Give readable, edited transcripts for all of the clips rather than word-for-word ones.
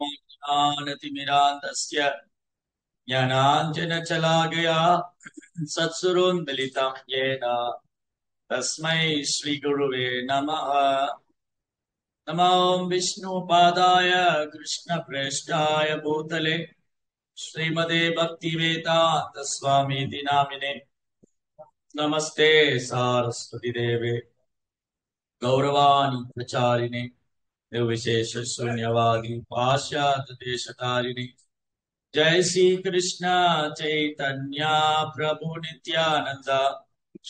ज्ञानतिमिरान्धस्य ज्ञानाञ्जनशलाकया सत्सुरोन्मिलितं येन तस्मै श्रीगुरुवे नमः। नमो विष्णुपादाय कृष्णप्रेष्ठाय भूतले श्रीमते भक्तिवेदान्तस्वामीति नामिने नमस्ते सारस्वती देवे गौरवाणी प्रचारिणे निर्विशेष शून्यवादी पाश्चात्य देशतारिणे जय श्री कृष्ण चैतन्य प्रभु नित्यानंद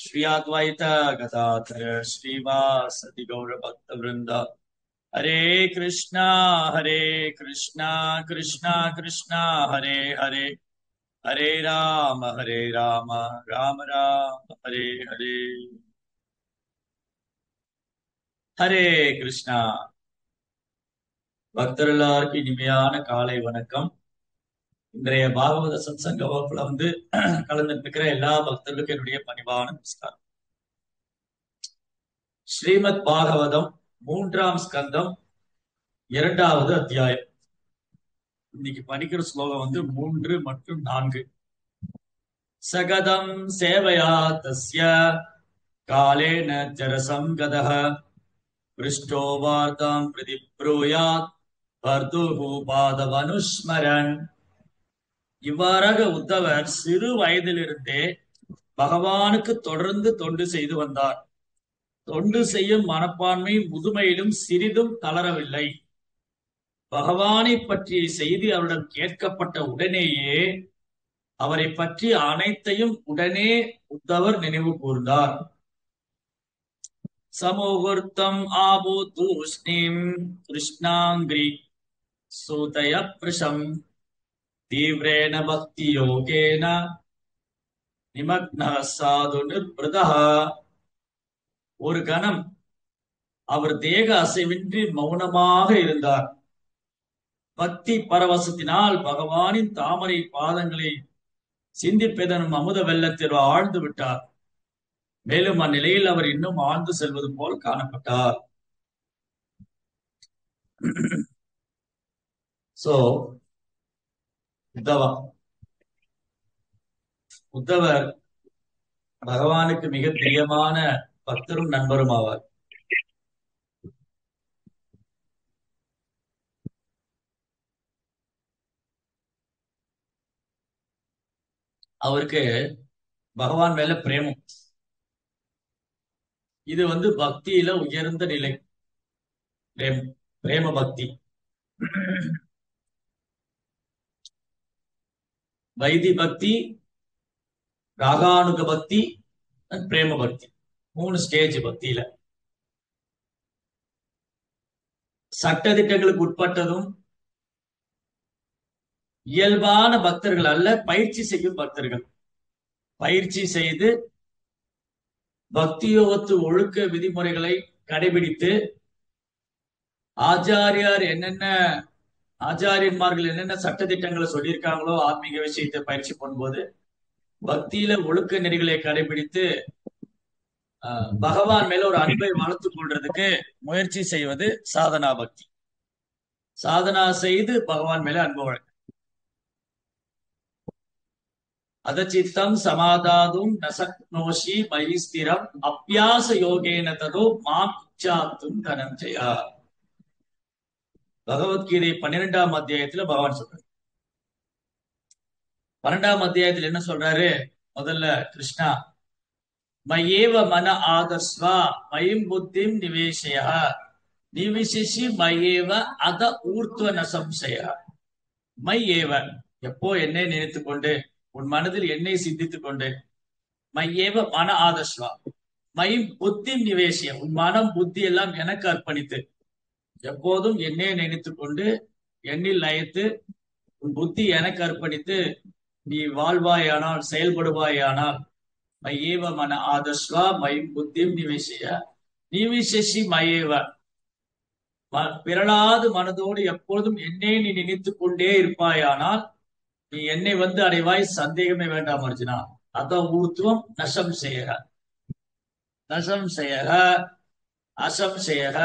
श्री अद्वैत गदाधर श्रीवासदि गौर भक्त वृंद हरे कृष्णा कृष्णा कृष्णा हरे हरे हरे राम राम राम हरे हरे हरे कृष्णा। பக்தர்களாருக்கு இனிமையான காலை வணக்கம். இன்றைய பாகவத சத்சங்க வகுப்புல கலந்துட்டு இருக்கிற எல்லா பக்தர்களுக்கும் என்னுடைய பணிவான நமஸ்காரம். ஸ்ரீமத் பாகவதம் 3ஆம் ஸ்கந்தம் 2வது அத்தியாயம். இன்னைக்கு படிக்கிற ஸ்லோகம் 3 மற்றும் 4. சகதம் சேவையா தஸ்ய காலேன ஜரசங்கதஹ பிருஷ்டோ வார்த்தாம் பிரதிப்ரூயாத் பர்துஹு பாதவனுஸ்மரன். இவ்வாறாக உத்தவர் சிறு வயதிலிருந்தே பகவானுக்கு தொடர்ந்து தொண்டு செய்து வந்தார். தொண்டு செய்யும் மனப்பான்மை முதுமையிலும் சிறிதும் தளரவில்லை. பகவானை பற்றிய செய்தி அவரிடம் கேட்கப்பட்ட உடனேயே அவரை பற்றி அனைத்தையும் உடனே உத்தவர் நினைவு கூர்ந்தார். சமோகர்த்தம் ஆபோ தூஷ்ணீம் கிருஷ்ணாங்கிரி சூதய பிரசம் தீவிரேன பக்தி யோகேன நிமக்னஹ சாது நிர்பிருதஹ. ஒரு கணம் அவர் தேக அசைவின்றி மௌனமாக இருந்தார். பக்தி பரவசத்தினால் பகவானின் தாமரை பாதங்களை சிந்திப்பதனும் அமுத வெள்ளத்தில் ஆழ்ந்து விட்டார். மேலும் அந்நிலையில் அவர் இன்னும் ஆழ்ந்து செல்வது போல் காணப்பட்டார். சோ உத்தவர் பகவானுக்கு மிக பிரியமான பக்தரும் நண்பரும் ஆவார். அவருக்கு பகவான் மேல பிரேமம். இது பக்தியில உயர்ந்த நிலை. பிரேம பக்தி. வைதி பக்தி, ராகானுக பக்தி, பிரேம பக்தி. 3 ஸ்டேஜ் பக்தியில. சட்டதிட்டங்களுக்கு உட்பட்டதும் இயல்பான பக்தர்கள் அல்ல, பயிற்சி செய்யும் பக்தர்கள். பயிற்சி செய்து பக்தியோகத்து ஒழுக்க விதிமுறைகளை கடைபிடித்து ஆச்சாரியன்மார்கள் என்னென்ன சட்டதிட்டங்களை சொல்லியிருக்காங்களோ ஆன்மீக விஷயத்தை பயிற்சி பண்ணும்போது பக்தியில ஒழுக்க நெறிகளை கடைபிடித்து பகவான் மேல ஒரு அன்பை வளர்த்து கொள்றதுக்கு முயற்சி செய்வது சாதனா பக்தி. சாதனா செய்து பகவான் மேல அன்பு வளர்க்க. அதச்சித்தம் சமாதாதும் நசக்னோஷி மயிஸ்திரம் அப்பியாச யோகேன ததோ மாச்சாத்தும் தனஞ்சயா. பகவத்கீதை 12ஆம் அத்தியாயத்துல பகவான் சொல்றாரு. 12ஆம் அத்தியாயத்துல என்ன சொல்றாரு? முதல்ல கிருஷ்ணா மயேவ மன ஆதஸ்வா மயம் புத்திம் நிவேசய நிவிசிஷி மயேவ அத ஊர்த்வ நசம்சய. மையேவ எப்போ என்னை நினைத்து கொண்டு, உன் மனதில் என்னை சிந்தித்துக் கொண்டு, மையேவ மன ஆதஸ்வா மயம் புத்திம் நிவேசிய உன் மனம் புத்தி எல்லாம் எனக்கு அர்ப்பணித்து எப்போதும் என்னை நினைத்துக் கொண்டு எண்ணில் லயித்து உன் புத்தி எனக்கு அர்ப்பணித்து நீ வாழ்வாயானால் செயல்படுவாயானால் மயேவ மன ஆதஸ்வா மயம் புத்திம் நிவேசிய நிவிசேஷி மயேவ பிறளாது மனதோடு எப்பொழுதும் என்னை நீ நினைத்துக் கொண்டே இருப்பாயானால் நீ என்னை அடைவாய், சந்தேகமே வேண்டாம் அர்ஜுனா. அதான் ஊர்த்துவம் நசம்சேக நசம்சேக அசம்சேக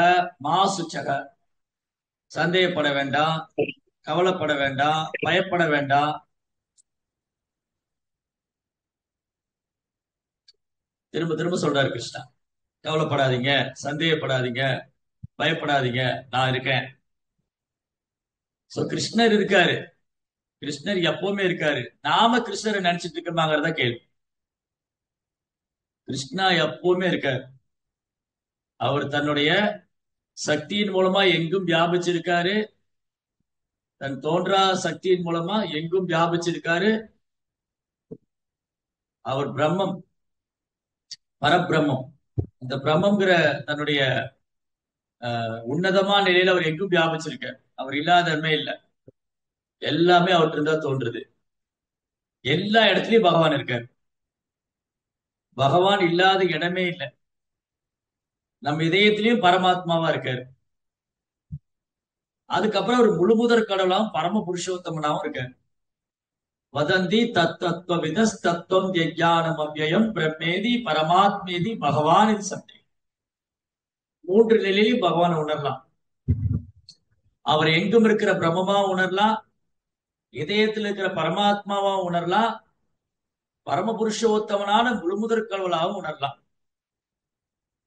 மாசுச்சக. சந்தேகப்பட வேண்டாம், கவலைப்பட வேண்டாம், பயப்பட வேண்டாம். திரும்ப திரும்ப சொல்றாரு கிருஷ்ணா. கவலைப்படாதீங்க, சந்தேகப்படாதீங்க, பயப்படாதீங்க, நான் இருக்கேன். சோ கிருஷ்ணர் இருக்காரு. கிருஷ்ணர் எப்பவுமே இருக்காரு. நாம கிருஷ்ணரை நினைச்சிட்டு இருக்கோமாங்கிறத கேள்வி. கிருஷ்ணா எப்பவுமே இருக்காரு. அவர் தன்னுடைய சக்தியின் மூலமா எங்கும் வியாபிச்சிருக்காரு. தன் தோன்றா சக்தியின் மூலமா எங்கும் வியாபிச்சிருக்காரு. அவர் பிரம்மம், பரபிரம்மம். அந்த பிரம்மங்கிற தன்னுடைய உன்னதமான நிலையில அவர் எங்கும் வியாபிச்சிருக்காரு. அவர் இல்லாதமே இல்லை. எல்லாமே அவர்கிட்ட இருந்தா தோன்றுது. எல்லா இடத்துலயும் பகவான் இருக்காரு. பகவான் இல்லாத இடமே இல்லை. நம்ம இதயத்திலயும் பரமாத்மாவா இருக்காரு. அதுக்கப்புறம் ஒரு முழுமுதற் கடவுளாவும் பரம புருஷோத்தமனாவும் இருக்காரு. வதந்தி தத்தத்துவ விதஸ் தத்துவம் யஜ்ஞானம் அவ்யயம் பிரம்மேதி பரமாத்மேதி பகவான் இது சத்தியம். மூன்று நிலையிலும் பகவானை உணரலாம். அவர் எங்கும் இருக்கிற பிரம்மமா உணரலாம், இதயத்தில் இருக்கிற பரமாத்மாவா உணரலாம், பரம புருஷோத்தமனான முழுமுதற் கடவுளாகவும் உணரலாம்.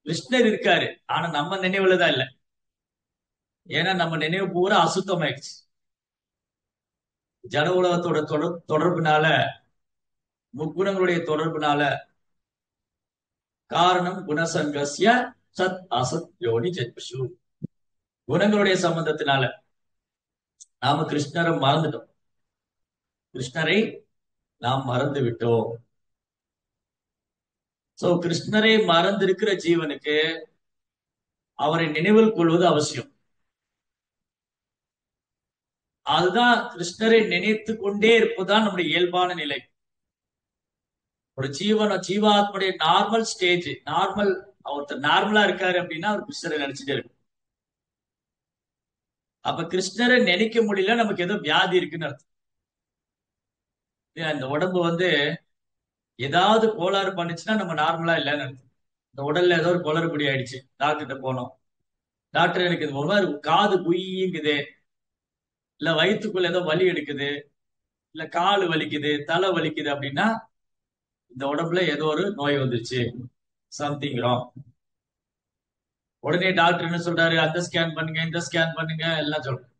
கிருஷ்ணர் இருக்காரு, ஆனா நம்ம நினைவுலதான் இல்லை. ஏன்னா நம்ம நினைவு பூரா அசுத்தமாயிடுச்சு. ஜட உலகத்தோட தொடர்புனால, முக்குணங்களுடைய தொடர்புனால. காரணம் குணசங்கஸ்ய சத் அசத் யோனி ஜென்மசு. குணங்களுடைய சம்பந்தத்தினால நாம கிருஷ்ணரை மறந்துட்டோம். கிருஷ்ணரை நாம் மறந்து விட்டோம். சோ கிருஷ்ணரை மறந்திருக்கிற ஜீவனுக்கு அவரை நினைவில் கொள்வது அவசியம். அதுதான் கிருஷ்ணரை நினைத்து கொண்டே இருப்பதுதான் நம்முடைய இயல்பான நிலை. ஒரு ஜீவாத்மடைய நார்மல் ஸ்டேஜ், நார்மல். ஒருத்தர் நார்மலா இருக்காரு அப்படின்னா அவர் கிருஷ்ணரை நினைச்சுட்டே இருக்கும். அப்ப கிருஷ்ணரை நினைக்க முடியல, நமக்கு ஏதோ வியாதி இருக்குன்னு அர்த்தம். இந்த உடம்பு ஏதாவது கோளாறு பண்ணுச்சுன்னா நம்ம நார்மலா இல்லைன்னு அர்த்தம். இந்த உடல்ல ஏதோ ஒரு குளறுபடி ஆயிடுச்சு, டாக்டர்கிட்ட போனோம். டாக்டர் எனக்கு இது ஒரு மாதிரி காது குய்யுங்குது, இல்ல வயிற்றுக்குள்ள ஏதோ வலி எடுக்குது, இல்ல கால் வலிக்குது, தலை வலிக்குது அப்படின்னா இந்த உடம்புல ஏதோ ஒரு நோய் வந்துருச்சு, சம்திங் ராங். உடனே டாக்டர் என்ன சொல்றாரு, அந்த ஸ்கேன் பண்ணுங்க, இந்த ஸ்கேன் பண்ணுங்க, எல்லாம் சொல்றாரு.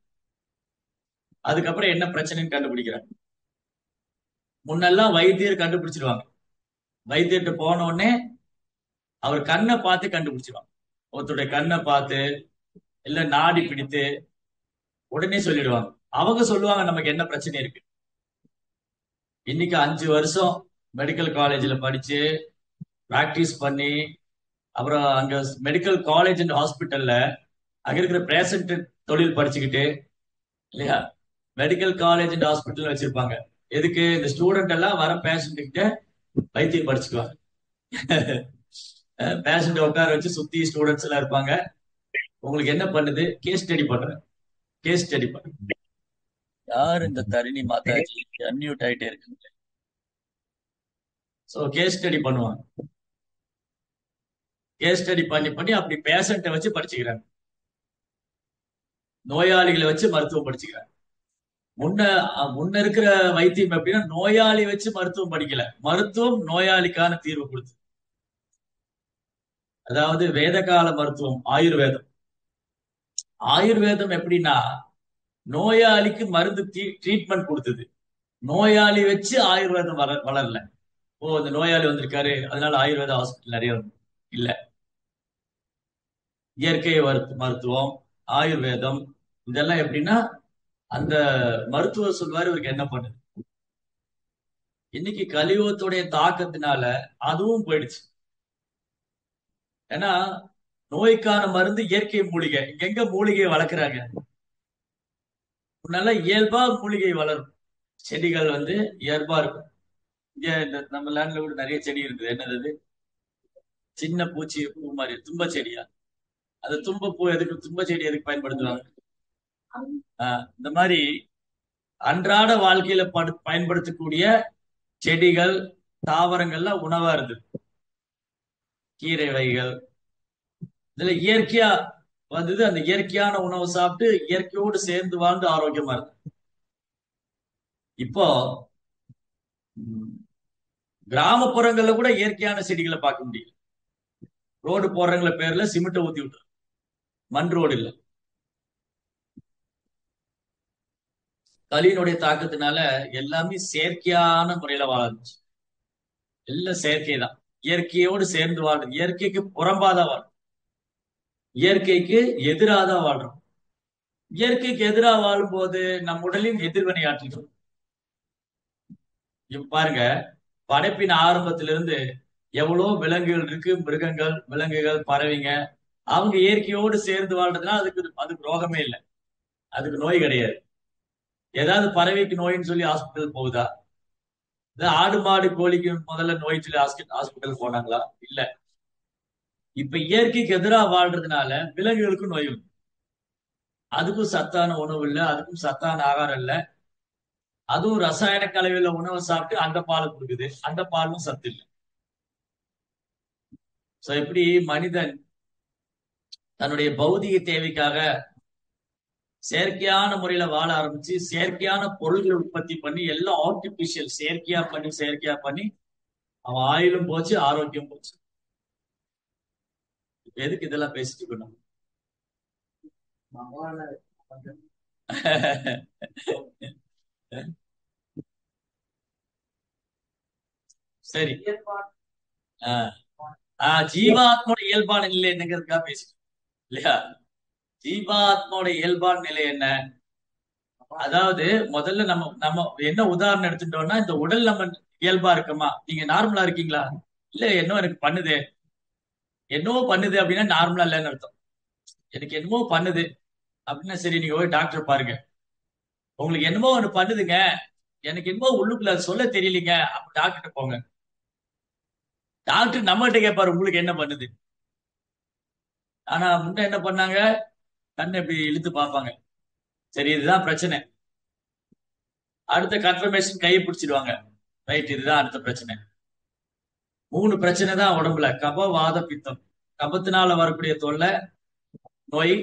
அதுக்கப்புறம் என்ன பிரச்சனைன்னு கண்டுபிடிக்கிறாங்க. முன்னெல்லாம் வைத்தியர் கண்டுபிடிச்சிருவாங்க. வைத்தியர்கிட்ட போன உடனே அவர் கண்ணை பார்த்து கண்டுபிடிச்சிருவாங்க. ஒருத்தருடைய கண்ணை பார்த்து இல்ல நாடி பிடித்து உடனே சொல்லிடுவாங்க. அவங்க சொல்லுவாங்க நமக்கு என்ன பிரச்சனை இருக்கு. இன்னைக்கு 5 வருஷம் மெடிக்கல் காலேஜ்ல படிச்சு பிராக்டிஸ் பண்ணி, அப்புறம் அங்க மெடிக்கல் காலேஜ் அண்ட் ஹாஸ்பிட்டல்ல அங்க இருக்கிற பேஷண்ட் தொழில் படிச்சுக்கிட்டு இல்லையா, மெடிக்கல் காலேஜ் அண்ட் ஹாஸ்பிட்டல் வச்சிருப்பாங்க. எதுக்கு? இந்த ஸ்டூடெண்ட் எல்லாம் வர பேஷண்ட் கிட்ட வைத்தியம் படிச்சுக்குவாங்க. பேஷண்ட் உட்கார வச்சு சுத்தி ஸ்டூடெண்ட்ஸ் எல்லாம் இருப்பாங்க. உங்களுக்கு என்ன பண்ணுது? கேஸ் ஸ்டடி பண்றேன், கேஸ் ஸ்டடி பண்றேன். யார் இந்த தரிணி மாதாஜி அன்மியூட் ஆயிட்டே இருக்கு. சோ கேஸ் ஸ்டடி பண்ணுவாங்க. கேஸ் ஸ்டடி பண்ணி பண்ணி அப்படி பேஷண்ட்டை வச்சு படிச்சுக்கிறாங்க. நோயாளிகளை வச்சு மருத்துவம் படிச்சுக்கிறாங்க. முன்ன முன்ன இருக்கிற வைத்தியம் எப்படின்னா, நோயாளி வச்சு மருத்துவம் படிக்கல, மருத்துவம் நோயாளிக்கான தீர்வு கொடுத்து. அதாவது வேதகால மருத்துவம், ஆயுர்வேதம். ஆயுர்வேதம் எப்படின்னா, நோயாளிக்கு மருந்து ட்ரீட்மெண்ட் கொடுத்தது. நோயாளி வச்சு ஆயுர்வேதம் வளரல. ஓ, இந்த நோயாளி வந்திருக்காரு அதனால ஆயுர்வேத ஹாஸ்பிட்டல் நிறைய இல்ல. இயற்கை மருத்துவம், ஆயுர்வேதம், இதெல்லாம் எப்படின்னா அந்த மருத்துவர் சொல்வாரு இவருக்கு என்ன பண்ணுது. இன்னைக்கு கலியுகத்துடைய தாக்கத்தினால அதுவும் போயிடுச்சு. ஏன்னா நோய்க்கான மருந்து இயற்கை மூலிகை. எங்க மூலிகையை வளர்க்குறாங்க? முன்னால இயல்பா மூலிகை வளரும், செடிகள் இயல்பா இருக்கும். இங்க நம்ம லேண்ட்ல கூட நிறைய செடி இருக்குது. என்னது? சின்ன பூச்சி பூ மாதிரி தும்ப செடியா? அந்த தும்ப பூ எதுக்கு, தும்ப செடி எதுக்கு பயன்படுத்துவாங்க? இந்த மாதிரி அன்றாட வாழ்க்கையில பயன்படுத்தக்கூடிய செடிகள், தாவரங்கள்லாம் உணவா இருந்தது. கீரை வகைகள் இதுல இயற்கையா வந்தது. அந்த இயற்கையான உணவை சாப்பிட்டு இயற்கையோடு சேர்ந்து வாழ்ந்து ஆரோக்கியமா இருக்கு. இப்போ கிராமப்புறங்கள்ல கூட இயற்கையான செடிகளை பார்க்க முடியும். ரோடு போடுறவங்கள பேர்ல சிமெண்ட் ஊத்தி விட்டு, மண் ரோடு இல்ல. கலியினுடைய தாக்கத்தினால எல்லாமே செயற்கையான முறையில வாழ ஆரம்பிச்சு. எல்லாம் செயற்கை தான். இயற்கையோடு சேர்ந்து வாழ்றது, இயற்கைக்கு புறம்பாதான் வாழ்றோம், இயற்கைக்கு எதிராதான் வாழ்றோம். இயற்கைக்கு எதிராக வாழும்போது நம் உடலின் எதிர்வினை ஆற்றுகிறோம். இப்ப பாருங்க, படைப்பின் ஆரம்பத்திலிருந்து எவ்வளவு விலங்குகள் இருக்கு, மிருகங்கள், விலங்குகள், பறவைங்க. அவங்க இயற்கையோடு சேர்ந்து வாழ்றதுனால அதுக்கு ரோகமே இல்லை, அதுக்கு நோய் கிடையாது. ஏதாவது பறவைக்கு நோயின்னு சொல்லி ஹாஸ்பிட்டல் போகுதா? ஆடு மாடு கோழிக்கு முதல்ல நோய் சொல்லி ஹாஸ்பிட்டல் போனாங்களா? இல்ல. இப்ப இயற்கைக்கு எதிராக வாழ்றதுனால விலங்குகளுக்கும் நோய் வந்து, அதுக்கும் சத்தான உணவு இல்லை, அதுக்கும் சத்தான ஆகாரம் இல்லை. அதுவும் ரசாயன கலவையில உணவை சாப்பிட்டு அந்த பாலை கொடுக்குது, அந்த பாலும் சத்து இல்லை. சோ எப்படி மனிதன் தன்னுடைய பௌதிக தேவைக்காக செயற்கையான முறையில வாழ ஆரம்பிச்சு செயற்கையான பொருள்களை உற்பத்தி பண்ணி எல்லாம் ஆர்டிபிஷியல் செயற்கையா பண்ணி அவன் ஆயுளும் போச்சு, ஆரோக்கியம் போச்சு. எதுக்கு இதெல்லாம் பேசிட்டு இருக்கணும்? சரி. ஜீவாத்மோட இயல்பான நிலை என்னங்கிறதுக்காக பேசிட்டு இல்லையா? ஜீவாத்மோட இயல்பான நிலை என்ன? அதாவது முதல்ல நம்ம நம்ம என்ன உதாரணம் எடுத்துட்டோம்னா, இந்த உடல் நம்ம இயல்பா இருக்கோமா? நீங்க நார்மலா இருக்கீங்களா? இல்ல, என்னோ எனக்கு பண்ணுது, என்னவோ பண்ணுது அப்படின்னா நார்மலா இல்லைன்னு அர்த்தம். எனக்கு என்னமோ பண்ணுது அப்படின்னா சரி, நீங்க போய் டாக்டர் பாருங்க. உங்களுக்கு என்னமோ ஒண்ணு பண்ணுதுங்க, எனக்கு என்னமோ உள்ளுக்குள்ள அது சொல்ல தெரியலீங்க, அப்ப டாக்டர் போங்க. டாக்டர் நம்மகிட்ட கேட்பாரு உங்களுக்கு என்ன பண்ணுது. ஆனா முன்ன என்ன பண்ணாங்க? கண்ணை இப்படி இழுத்து பார்ப்பாங்க, சரி இதுதான் பிரச்சனை. அடுத்த கன்ஃபர்மேஷன் கையை பிடிச்சிடுவாங்க, ரைட் இதுதான் அடுத்த பிரச்சனை. 3 பிரச்சனை தான் உடம்புல: கபம், வாத, பித்தம். கபத்தினால வரக்கூடிய தொல்லை நோய்,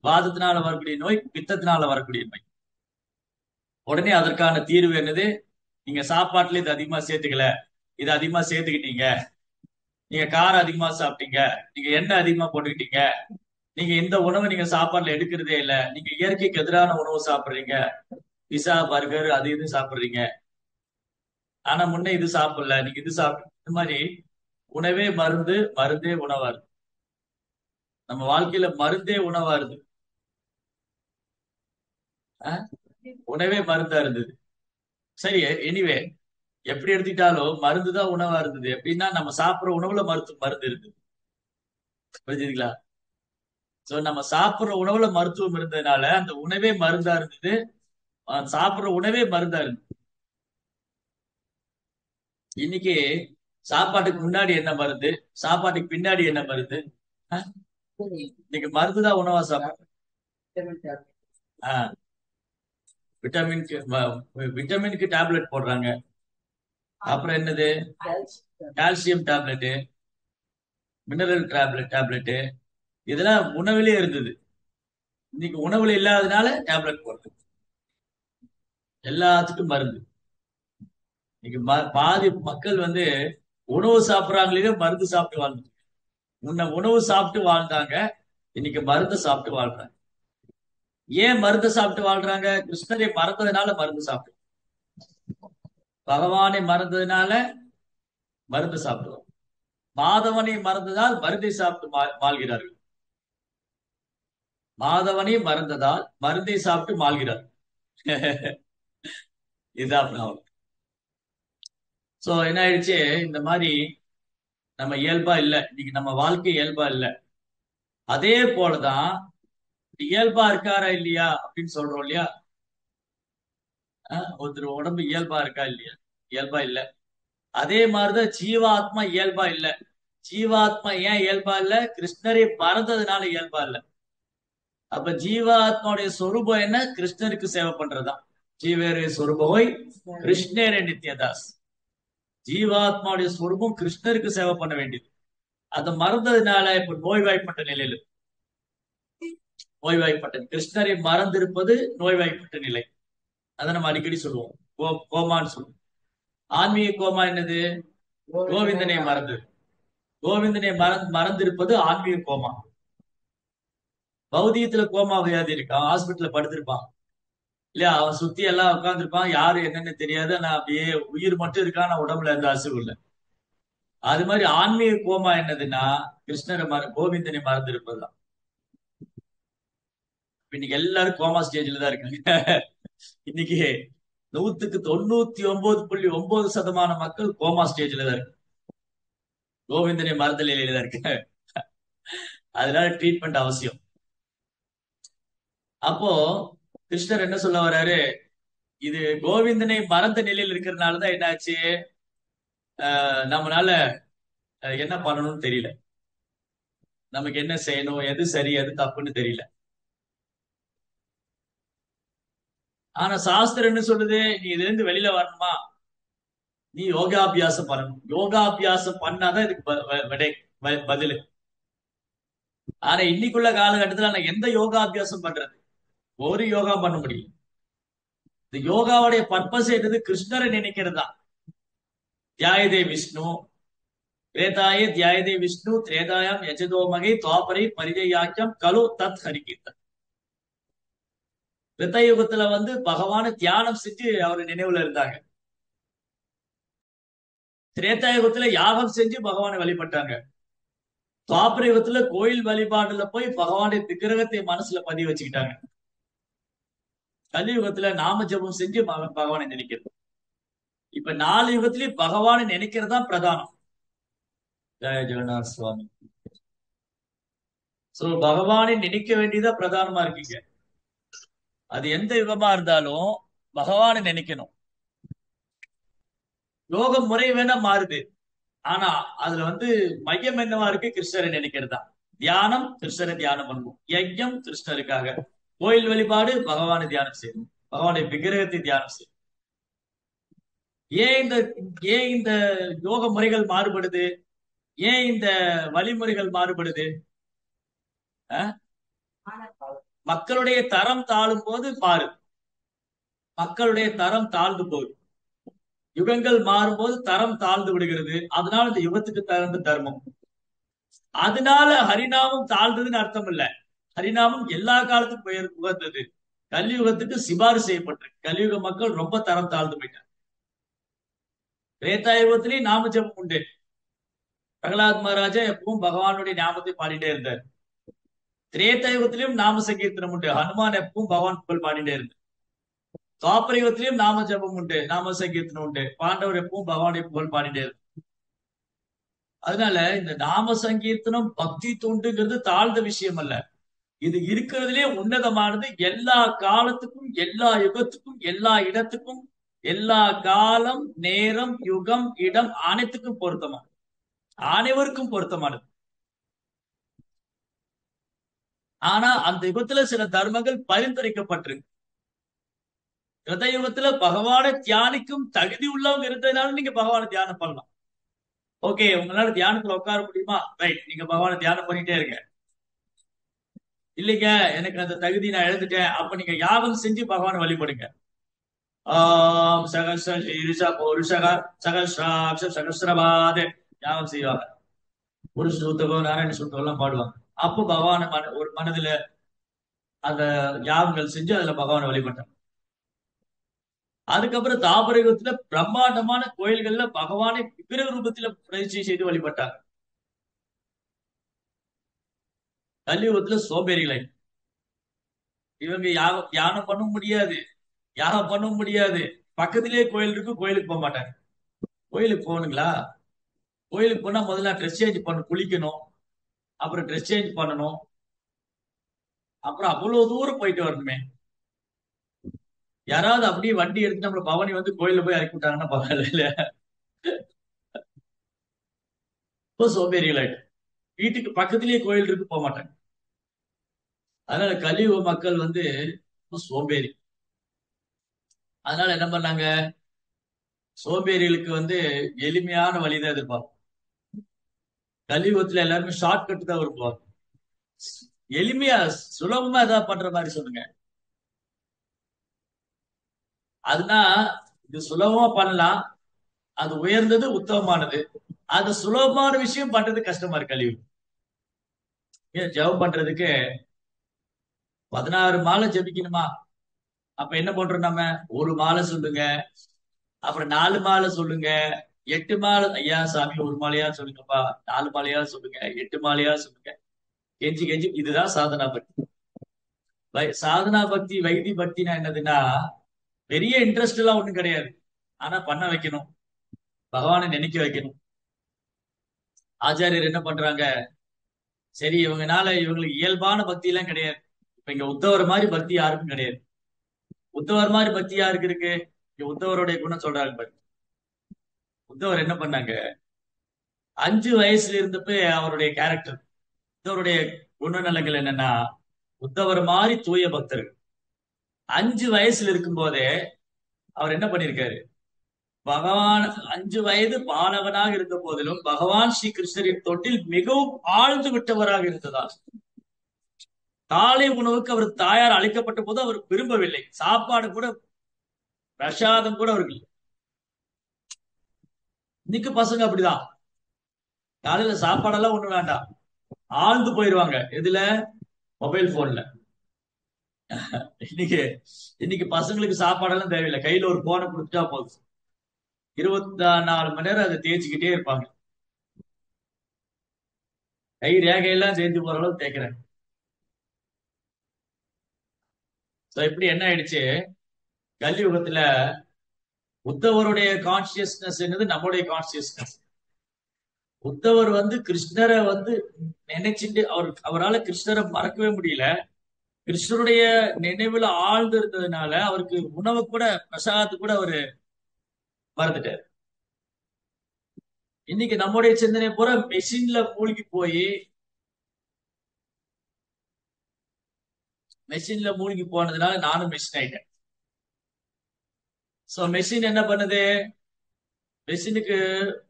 வாதத்தினால வரக்கூடிய நோய், பித்தத்தினால வரக்கூடிய நோய். உடனே அதற்கான தீர்வு என்னது? நீங்க சாப்பாட்டுல இது அதிகமா சேர்த்துக்கல, இது அதிகமா சேர்த்துக்கிட்டீங்க, நீங்க காரம் அதிகமா சாப்பிட்டீங்க, நீங்க எண்ணெய் அதிகமா போட்டுக்கிட்டீங்க, நீங்க இந்த உணவை நீங்க சாப்பாட்டுல எடுக்கிறதே இல்ல, நீங்க இயற்கைக்கு எதிரான உணவு சாப்பிடுறீங்க, பிஸா பர்கர் அது இது சாப்பிடுறீங்க, ஆனா முன்ன இது சாப்பிடல, நீங்க இது சாப்பிடு. இந்த மாதிரி உணவே மருந்து, மருந்தே உணவா இருக்கு. நம்ம வாழ்க்கையில மருந்தே உணவா இருக்கு. அஹ்? உணவே மருந்தா இருந்தது. சரி, எனிவே எப்படி எடுத்துக்கிட்டாலும் மருந்து தான் உணவா இருந்தது. எப்படின்னா நம்ம சாப்பிடுற உணவுல மருந்து இருந்தது. புரிஞ்சுதுங்களா? சோ நம்ம சாப்பிடுற உணவுல மருத்துவம் இருந்ததுனால அந்த உணவே மருந்தா இருந்தது. சாப்பிடுற உணவே மருந்தா இருந்தது. இன்னைக்கு சாப்பாட்டுக்கு முன்னாடி என்ன மருந்து, சாப்பாட்டுக்கு பின்னாடி என்ன மருந்து? அஹ்? இன்னைக்கு மருந்து தான் உணவா சாப்பிடுறோம். ஆஹ் விட்டமின்க்கு விட்டமினுக்கு டேப்லெட் போடுறாங்க. அப்புறம் என்னது? கால்சியம் டேப்லெட், மினரல் டேப்லெட், இதெல்லாம் உணவிலே இருந்தது. இன்னைக்கு உணவுல இல்லாதனால டேப்லெட் போடுறது. எல்லாத்துக்கும் மருந்து. இன்னைக்கு பாதி மக்கள் உணவு சாப்பிடுறாங்களே, மருந்து சாப்பிட்டு வாழ்ந்து. முன்ன உணவு சாப்பிட்டு வாழ்ந்தாங்க, இன்னைக்கு மருந்து சாப்பிட்டு வாழ்றாங்க. ஏன் மருந்து சாப்பிட்டு வாழ்றாங்க? கிருஷ்ணரை மறந்ததுனால மருந்து சாப்பிட்டு, பகவானை மறந்ததுனால மருந்து சாப்பிடுவோம். மாதவனை மறந்ததால் மருந்தை சாப்பிட்டு வாழ்கிறார்கள். மாதவனை மறந்ததால் மருந்தை சாப்பிட்டு மாள்கிறார். இதுதான் ப்ராப்ளம். சோ என்ன ஆயிடுச்சு? இந்த மாதிரி நம்ம இயல்பா இல்ல, இன்னைக்கு நம்ம வாழ்க்கை இயல்பா இல்ல. அதே போலதான் இயல்பா இருக்காரா இல்லையா அப்படின்னு சொல்றோம் இல்லையா? ஒருத்தர் உடம்பு இயல்பா இருக்கா இல்லையா? இயல்பா இல்ல. அதே மாதிரிதான் ஜீவாத்மா இயல்பா இல்ல. ஜீவாத்மா ஏன் இயல்பா இல்ல? கிருஷ்ணரை மறந்ததுனால இயல்பா இல்ல. அப்ப ஜீவாத்மாவுடைய சொரூபம் என்ன? கிருஷ்ணருக்கு சேவை பண்றதுதான். ஜீவேரே சொரூபோய் கிருஷ்ணரே நித்யதாஸ். ஜீவாத்மாவுடைய சொரூபம் கிருஷ்ணருக்கு சேவை பண்ண வேண்டியது. அதை மறந்ததுனால இப்ப நோய்வாய்ப்பட்ட நிலையில, நோய்வாய்ப்பட்ட கிருஷ்ணரை மறந்திருப்பது நோய்வாய்ப்பட்ட நிலை. அதை நம்ம அடிக்கடி சொல்லுவோம். கோமான்னு சொல்லுவோம். ஆன்மீக கோமா என்னது? கோவிந்தனை மறந்து, கோவிந்தனை மறந்திருப்பது ஆன்மீக கோமா. பௌதிகத்துல கோமா வியாதி இருக்கு, அவன் ஹாஸ்பிட்டல்ல படுத்திருப்பான் இல்லையா, அவன் சுத்தி எல்லாம் உட்கார்ந்துருப்பான், யாரு என்னன்னு தெரியாது, ஆனா அப்படியே உயிர் மட்டும் இருக்கான், ஆனா உடம்புல எந்த அசைவும் இல்லை. அது மாதிரி ஆன்மீக கோமா என்னதுன்னா கிருஷ்ணரை கோவிந்தனை மறந்திருப்பதுதான். இன்னைக்கு எல்லாரும் கோமா ஸ்டேஜ்ல தான் இருக்காங்க. இன்னைக்கு 99.9% மக்கள் கோமா ஸ்டேஜ்ல தான் இருக்கு, கோவிந்தனை மறந்த நிலையில தான் இருக்கு. அதனால ட்ரீட்மெண்ட் அவசியம். அப்போ கிருஷ்ணர் என்ன சொல்ல வர்றாரு, இது கோவிந்தனை மறந்த நிலையில் இருக்கிறதுனாலதான் என்னாச்சு, நம்மளால என்ன பண்ணணும்னு தெரியல, நமக்கு என்ன செய்யணும், எது சரி எது தப்புன்னு தெரியல. ஆனா சாஸ்திரம் என்ன சொல்லுது, நீ இதுல இருந்து வெளியில வரணுமா, நீ யோகாபியாசம் பண்ணணும், யோகாபியாசம் பண்ணாதான் இதுக்கு பதிலு. ஆனா இன்னைக்குள்ள காலகட்டத்துல நான் எந்த யோகாபியாசம் பண்றது, ஒரு யோகா பண்ண முடியும். இந்த யோகாவுடைய பர்பஸ் என்னது, கிருஷ்ணரை நினைக்கிறது தான். தியாயதே விஷ்ணு திரேதாயே தியாயதே விஷ்ணு திரேதாயாம் யஜதோமகை துவாபரை பரிஜயாக்கியம் கலு தத் ஹரிகீர்த்தன். கிருத்தயுகத்துல பகவான தியானம் செஞ்சு அவர் நினைவுல இருந்தாங்க. திரேதாயுகத்துல யாகம் செஞ்சு பகவானை வழிபட்டாங்க. துவாபர யுகத்துல கோயில் வழிபாடுல போய் பகவானுடைய விக்கிரகத்தை மனசுல பதிவு வச்சுக்கிட்டாங்க. கலியுகத்துல நாம ஜபம் செஞ்சு பகவானை நினைக்கிறது. இப்ப 4 யுகத்திலயும் பகவானை நினைக்கிறது தான் பிரதானம். ஜெய ஜெகநாத் சுவாமி. சோ பகவானை நினைக்க வேண்டியதா பிரதானமா இருக்கீங்க. அது எந்த யுகமா இருந்தாலும் பகவானை நினைக்கணும். யோக முறை வேணா மாறுது, ஆனா அதுல மையம் என்னவா இருக்கு, கிருஷ்ணரை நினைக்கிறது தான். தியானம் கிருஷ்ணரை தியானம் பண்ணுவோம், யஜ்யம் கிருஷ்ணருக்காக, கோயில் வழிபாடு பகவானை தியானம் செய்யணும், பகவானுடைய விக்கிரகத்தை தியானம் செய்யணும். ஏன் இந்த ஏன் இந்த யோக முறைகள் மாறுபடுது, ஏன் இந்த வழிமுறைகள் மாறுபடுது? மக்களுடைய தரம் தாழும் போது மாறுது, மக்களுடைய தரம் தாழ்ந்து போகுது. யுகங்கள் மாறும்போது தரம் தாழ்ந்து விடுகிறது, அதனால இந்த யுகத்துக்கு தகுந்த தர்மம். அதனால ஹரிநாமம் தாழ்ந்ததுன்னு அர்த்தம் இல்ல, ஹரிநாமம் எல்லா காலத்துக்கும் உகந்தது. கலியுகத்துக்கு சிபாரிசு செய்யப்பட்டிருக்கு. கலியுக மக்கள் ரொம்ப தரம் தாழ்ந்து போயிட்டாங்க. திரேதாயுகத்திலேயும் நாம ஜபம் உண்டு. பிரகலாத் மகாராஜா எப்பவும் பகவானுடைய நாமத்தை பாடிட்டே இருந்தார். திரேதாயுகத்திலும் நாம சங்கீர்த்தனம் உண்டு. ஹனுமான் எப்பவும் பகவான் புகழ் பாடிட்டே இருந்தார். துவாபர யுகத்திலும் நாம ஜபம் உண்டு, நாம சங்கீர்த்தனம் உண்டு. பாண்டவர் எப்பவும் பகவானுடைய புகழ் பாடிட்டே இருந்தார். அதனால இந்த நாம சங்கீர்த்தனம் பக்தி தொண்டுங்கிறது தாழ்ந்த விஷயம் அல்ல, இது இருக்கிறதுலே உன்னதமானது. எல்லா காலத்துக்கும் எல்லா யுகத்துக்கும் எல்லா இடத்துக்கும் எல்லா காலம் நேரம் யுகம் இடம் அனைத்துக்கும் பொருத்தமானது, அனைவருக்கும் பொருத்தமானது. ஆனா அந்த யுகத்துல சில தர்மங்கள் பரிந்துரைக்கப்பட்டிருக்கு. கிருதயுகத்துல பகவானை தியானிக்கும் தகுதி உள்ளவங்க இருந்ததுனால நீங்க பகவானை தியானம் பண்ணலாம். ஓகே, உங்களால தியானத்துல உட்கார முடியுமா, ரைட், நீங்க பகவானை தியானம் பண்ணிட்டே இருங்க. இல்லைங்க எனக்கு அந்த தகுதி நான் எழுந்துட்டேன், அப்ப நீங்க யாகம் செஞ்சு பகவானை வழிபடுங்க. சகஸ்ர சீரிஷ பௌருஷக சகஸ்ராட்ச சகஸ்ரபாதே யாகம் செய்வாங்க. புருஷ சூத்தகம் நாராயண சூத்தகம் எல்லாம் பாடுவாங்க. அப்போ பகவான ஒரு மனதுல அந்த யாகங்கள் செஞ்சு அதுல பகவானை வழிபட்டாங்க. அதுக்கப்புறம் தாபரயுகத்துல பிரம்மாண்டமான கோயில்கள்ல பகவானை விக்கிரக ரூபத்துல பிரதிஷ்டை செய்து வழிபட்டாங்க. கலியுகத்துல சோம்பேறிகளை, இவங்க யாகம் தியானம் பண்ண முடியாது, யாகம் பண்ண முடியாது, பக்கத்திலேயே கோயில் இருக்கு, கோயிலுக்கு போக மாட்டாங்க. கோயிலுக்கு போகணுங்களா, கோயிலுக்கு போனா முதல்ல ட்ரெஸ் சேஞ்ச் பண்ண குளிக்கணும், அப்புறம் ட்ரெஸ் சேஞ்ச் பண்ணணும், அப்புறம் அவ்வளவு தூரம் போயிட்டு வரணுமே. யாராவது அப்படியே வண்டி எடுத்து நம்மள பவனி கோயில போய் இறக்கி விட்டாங்கன்னா பரவாயில்ல. இப்போ சோம்பேறிகளாயிட்டு வீட்டுக்கு பக்கத்திலேயே கோயில் இருக்கு, போக மாட்டாங்க. அதனால கலியுக மக்கள் சோம்பேறி. அதனால என்ன பண்ணாங்க, சோம்பேறிகளுக்கு எளிமையான வழிதான் எதிர்பார்ப்போம். கலியுகத்துல எல்லாருமே ஷார்ட் கட் தான் விரும்புவாங்க. எளிமையா சுலபமா ஏதாவது பண்ற மாதிரி சொல்லுங்க. அதுனா இது சுலபமா பண்ணலாம், அது உயர்ந்தது, உத்தமமானது. அது சுலபமான விஷயம் பண்றது கஷ்டமா இருக்கு கலியுகம். ஏன் ஜெபம் பண்றதுக்கு 16 மாலை ஜெபிக்கணுமா? அப்ப என்ன பண்றோம் நம்ம? ஒரு மாலை சொல்லுங்க, அப்புறம் 4 மாலை சொல்லுங்க, 8 மாலை. ஐயா சாமி ஒரு மாலையா சொல்லுங்கப்பா, 4 மாலையா சொல்லுங்க, 8 மாலையா சொல்லுங்க. கெஞ்சி கெஞ்சி. இதுதான் சாதனா பக்தி. சாதனா பக்தி, வைதி பக்தினா என்னதுன்னா, பெரிய இன்ட்ரெஸ்ட் எல்லாம் ஒண்ணும் கிடையாது. ஆனா பண்ண வைக்கணும், பகவானை நினைக்க வைக்கணும். ஆச்சாரியர் என்ன பண்றாங்க? சரி, இவங்கனால இவங்களுக்கு இயல்பான பக்தி எல்லாம் கிடையாது. இப்ப இங்க உத்தவர் மாதிரி பக்தி யாருக்கும் கிடையாது. உத்தவர் மாதிரி பக்தி யாருக்கு இருக்கு? இங்க உத்தவருடைய குணம் சொல்றாங்க பாரு. உத்தவர் என்ன பண்ணாங்க? 5 வயசுல இருந்தப்ப அவருடைய கேரக்டர், உத்தவருடைய குணநலங்கள் என்னன்னா, உத்தவர் மாதிரி தூய பக்தர்கள். 5 வயசுல இருக்கும் போதே அவர் என்ன பண்ணிருக்காரு? பகவான் 5 வயது பாலகனாக இருந்த போதிலும் பகவான் ஸ்ரீ கிருஷ்ணரின் தொட்டில் மிகவும் ஆழ்ந்து விட்டவராக இருந்ததால், காலை உணவுக்கு அவர் தாயார் அழைக்கப்பட்ட போது அவர் விரும்பவில்லை. சாப்பாடு கூட, பிரசாதம் கூட அவருக்கு இல்லை. இன்னைக்கு பசங்க அப்படிதான். காலையில சாப்பாடெல்லாம் ஒண்ணு வேண்டாம், ஆழ்ந்து போயிருவாங்க. எதுல? மொபைல் போன்ல. இன்னைக்கு இன்னைக்கு பசங்களுக்கு சாப்பாடெல்லாம் தேவையில்லை, கையில ஒரு போனை கொடுத்துட்டா போதும். 24 மணி நேரம் அதை தேய்ச்சிக்கிட்டே இருப்பாங்க. கை ரேகையெல்லாம் தேய்ந்து போற அளவுக்கு தேய்க்கிறாங்க. இப்படி என்ன ஆயிடுச்சு? கலியுகத்துல உத்தவருடைய கான்சியஸ்னஸ் என்னது, நம்முடைய கான்சியஸ்னஸ். உத்தவர் கிருஷ்ணரை நினைச்சிட்டு அவரால கிருஷ்ணரை மறக்கவே முடியல. கிருஷ்ணருடைய நினைவுல ஆழ்ந்து இருந்ததுனால அவருக்கு உணவு கூட, பிரசாதத்து கூட அவரு மறந்துட்டாரு. இன்னைக்கு நம்முடைய சிந்தனை பூரா மெஷின்ல மூழ்கி போனதுனால நானும் மெஷின் ஆயிட்டேன். சோ மெஷின் என்ன பண்ணுது? மெஷினுக்கு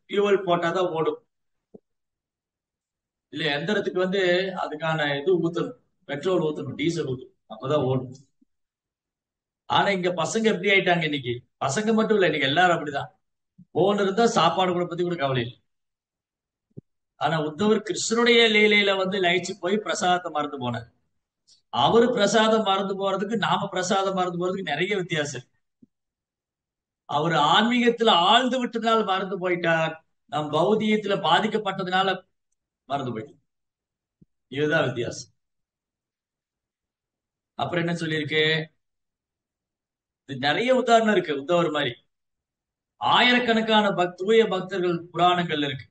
ஃபியூவல் போட்டாதான் ஓடும். இல்ல, எந்திரத்துக்கு அதுக்கான இது ஊத்தணும், பெட்ரோல் ஊத்தணும், டீசல் ஊத்தணும், அப்பதான் ஓடும். ஆனா இங்க பசங்க எப்படி ஆயிட்டாங்க? இன்னைக்கு பசங்க மட்டும் இல்ல, இன்னைக்கு எல்லாரும் அப்படிதான். போன் இருந்தா சாப்பாடு கூட பத்தி கூட கவலை இல்லை. ஆனா உத்தவர் கிருஷ்ணனுடைய லீலையில லயிச்சு போய் பிரசாதத்தை மறந்து போனார். அவரு பிரசாதம் மறந்து போறதுக்கு, நாம பிரசாதம் மறந்து போறதுக்கு நிறைய வித்தியாசம் இருக்கு. அவர் ஆன்மீகத்துல ஆழ்ந்து விட்டதுனால மறந்து போயிட்டார், நம் பௌதிகத்துல பாதிக்கப்பட்டதுனால மறந்து போயிட்டார். இதுதான் வித்தியாசம். அப்புறம் என்ன சொல்லியிருக்கு? இது நிறைய உதாரணம் இருக்கு உத்தவர் மாதிரி. ஆயிரக்கணக்கான தூய பக்தர்கள் புராணங்கள்ல இருக்கு.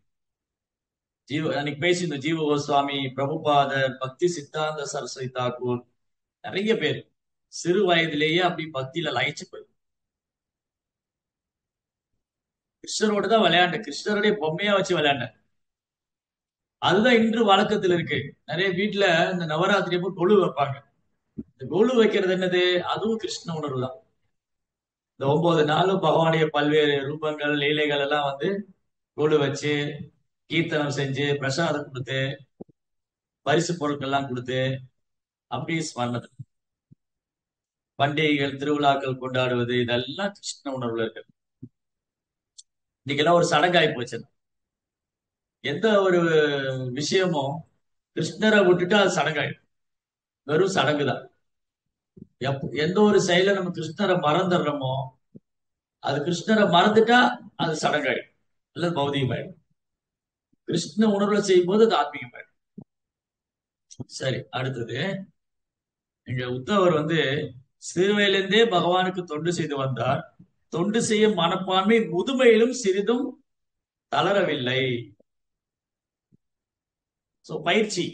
அன்னைக்கு பேசியிருந்தோம், ஜீவ கோஸ்வாமி, பிரபுபாதர், பக்தி சித்தாந்த சரஸ்வதி தாக்கூர், நிறைய பேர் சிறு வயதிலேயே அப்படி பக்தியில லயிச்சு போய் கிருஷ்ணரோட தான் விளையாண்ட, கிருஷ்ணருடைய பொம்மையா வச்சு விளையாண்ட. அதுதான் இன்று வழக்கத்துல இருக்கு. நிறைய வீட்டுல இந்த நவராத்திரி அப்போ கொலு வைப்பாங்க. இந்த கொலு வைக்கிறது என்னது? அதுவும் கிருஷ்ண உணர்வு தான். இந்த 9 நாளும் பகவானுடைய பல்வேறு ரூபங்கள், லீலைகள் எல்லாம் கொலு வச்சு, கீர்த்தனம் செஞ்சு, பிரசாதம் கொடுத்து, பரிசு பொருட்கள் எல்லாம் கொடுத்து, அப்படியே ஸ்மரணது. பண்டிகைகள், திருவிழாக்கள் கொண்டாடுவது, இதெல்லாம் கிருஷ்ண உணர்வுல இருக்கு. இன்னைக்கெல்லாம் ஒரு சடங்காய் போச்சு. எந்த ஒரு விஷயமும் கிருஷ்ணரை விட்டுட்டு அது சடங்காயிடும். வெறும் சடங்கு தான். எந்த ஒரு செயலை நம்ம கிருஷ்ணரை மறந்துடுறோமோ, அது கிருஷ்ணரை மறந்துட்டா அது சடங்காயிடும், அல்லது பௌதிகமாயிடும். கிருஷ்ண உணர்வுல செய்யும் போது அது ஆத்மீகமாயிடும். சரி, அடுத்தது. இங்க உத்தவர் சிறு வயதிலிருந்தே பகவானுக்கு தொண்டு செய்து வந்தார். தொண்டு செய்யும் மனப்பான்மை முதுமையிலும் சிறிதும் தளரவில்லை. பயிற்சி,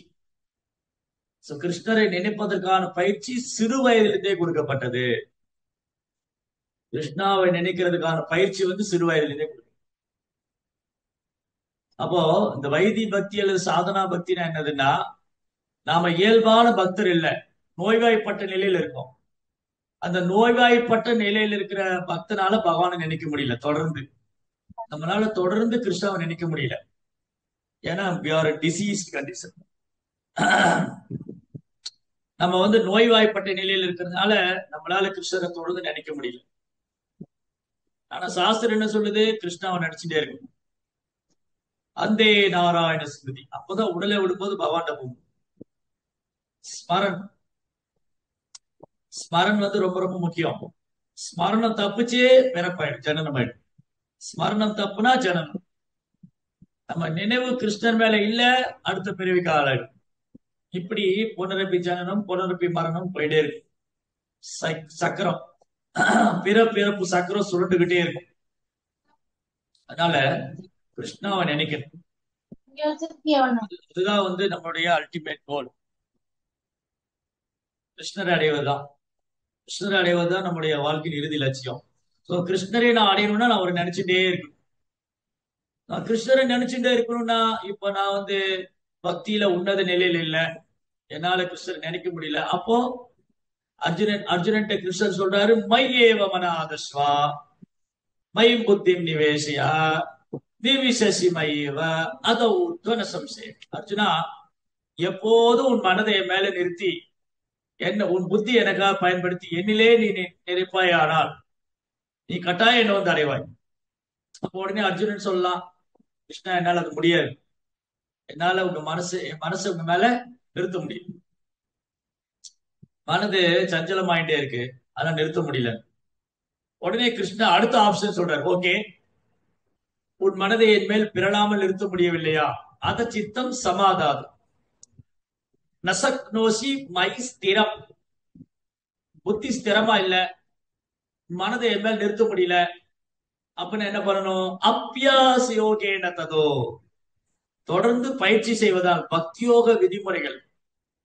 கிருஷ்ணரை நினைப்பதற்கான பயிற்சி சிறு வயதிலிருந்தே கொடுக்கப்பட்டது. கிருஷ்ணாவை நினைக்கிறதுக்கான பயிற்சி சிறு வயதிலிருந்தே கொடுக்கும். அப்போ இந்த வைதி பக்தி அல்லது சாதனா பக்தினா என்னதுன்னா, நாம இயல்பான பக்தர் இல்ல, நோய்வாய்ப்பட்ட நிலையில இருக்கோம். அந்த நோய்வாய்ப்பட்ட நிலையில இருக்கிற பக்தனால பகவானை நினைக்க முடியல. தொடர்ந்து நம்மளால தொடர்ந்து கிருஷ்ணாவை நினைக்க முடியல. ஏன்னா we are a diseased condition. நம்ம நோய்வாய்ப்பட்ட நிலையில இருக்கிறதுனால நம்மளால கிருஷ்ணரை தொடர்ந்து நினைக்க முடியல. ஆனா சாஸ்திரம் என்ன சொல்லுது? கிருஷ்ணாவை நினைச்சுட்டே இருக்கும். அந்தே நாராயண ஸ்மிருதி. அப்பதான் உடலை விடும்போது பகவான்ட போகும். ஸ்மரண் ஸ்மரண் ரொம்ப ரொம்ப முக்கியம். ஸ்மரணம் தப்புச்சு பிறப்பாயிடும், ஜனனம் ஆயிடும். ஸ்மரணம் தப்புனா ஜனனம். நம்ம நினைவு கிருஷ்ணன் மேல இல்ல, அடுத்த பிறவிக்கு ஆளாயிடும். இப்படி புனரப்பி ஜனனம் புனரப்பி மரணம் போயிட்டே இருக்கு. சக்கரம், பிறப்பு சக்கரம் சுருண்டுகிட்டே இருக்கும். அதனால கிருஷ்ணாவை நினைக்கணும். இதுதான் நம்மளுடைய அல்டிமேட் கோல். கிருஷ்ணரை அடைவதுதான். கிருஷ்ணரை அடைவதுதான் நம்முடைய வாழ்க்கையின் இறுதி லட்சியம். சோ கிருஷ்ணரை நான் அடையணும்னா நான் ஒரு நினைச்சுட்டே இருக்கணும். நான் கிருஷ்ணரை நினைச்சுட்டே இருக்கணும்னா, இப்ப நான் பக்தியில உன்னத நிலையில இல்ல, என்னால கிருஷ்ணரை நினைக்க முடியல. அப்போ அர்ஜுனன் கிருஷ்ணர் சொல்றாரு, மையேவ மன ஆதஸ்வா மயம் புத்திம் நிவேசியா நிவிசசி மையேவ அத ஊர்த்வ சம்சயம். அர்ஜுனா, எப்போதும் உன் மனதை என் மேல நிறுத்தி உன் புத்தி எனக்காக பயன்படுத்தி என்னிலே நீ நினைப்பாயானால் நீ கட்டாயம் என்ன அடைவாய். அப்போ உடனே அர்ஜுனன் சொல்லலாம், கிருஷ்ணா என்னால அது முடியாது. என்னால என் மனசு உங்க மேல நிறுத்த முடியும். மனது சஞ்சலமாயிட்டே இருக்கு, அதான் நிறுத்த முடியல. உடனே கிருஷ்ணா அடுத்த ஆப்ஷன் சொல்றாரு, ஓகே, உன் மனதை என் மேல் பிறழாமல் நிறுத்த முடியவில்லையா, அத சித்தம் சமாதாது நசக்னோசி மை ஸ்திரம். புத்தி ஸ்திரமா இல்ல, மனதை என் மேல் நிறுத்த முடியல. அப்படின்னு என்ன பண்ணணும்? அப்பியாச யோகேன ததோ, தொடர்ந்து பயிற்சி செய்வதால், பக்தியோக விதிமுறைகள்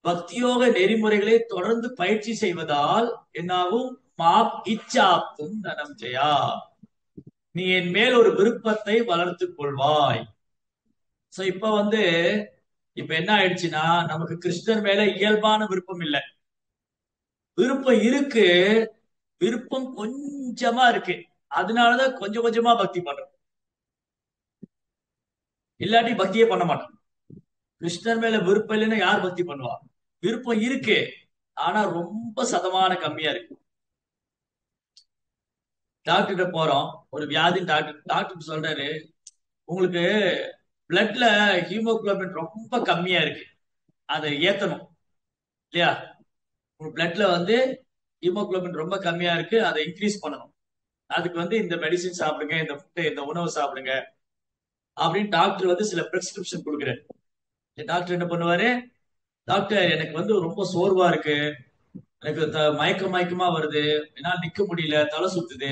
பக்தியோக நெறிமுறைகளை தொடர்ந்து பயிற்சி செய்வதால் என்னாகும்? மாப் இச்சாப்தும் தனம் ஜெயா, நீ என் மேல் ஒரு விருப்பத்தை வளர்த்துக் கொள்வாய். சோ இப்ப என்ன ஆயிடுச்சுன்னா, நமக்கு கிருஷ்ணர் மேல இயல்பான விருப்பம் இல்லை. விருப்பம் இருக்கு, விருப்பம் கொஞ்சமா இருக்கு. அதனாலதான் கொஞ்சம் கொஞ்சமா பக்தி பண்றோம். இல்லாட்டி பக்தியே பண்ண மாட்டோம். கிருஷ்ணர் மேல விருப்பம் இல்லைன்னா யார் பக்தி பண்ணுவா? விருப்பம் இருக்கு, ஆனா ரொம்ப சதமான கம்மியா இருக்கு. டாக்டர்கிட்ட போறோம், ஒரு வியாதி. டாக்டர் சொல்றாரு, உங்களுக்கு பிளட்ல ஹீமோகுளோபின் ரொம்ப கம்மியா இருக்கு, அதை ஏத்தணும் இல்லையா? உங்க பிளட்ல ஹீமோகுளோபின் ரொம்ப கம்மியா இருக்கு, அதை இன்க்ரீஸ் பண்ணணும். அதுக்கு இந்த மெடிசின் சாப்பிடுங்க, இந்த ஃபுட்டு, இந்த உணவு சாப்பிடுங்க அப்படின்னு டாக்டர் சில பிரிஸ்கிரிப்ஷன் கொடுக்குறாரு. டாக்டர் என்ன பண்ணுவாரு? டாக்டர், எனக்கு ரொம்ப சோர்வா இருக்கு, எனக்கு மயக்கமா வருது, என்னால நிக்க முடியல, தலை சுத்துது.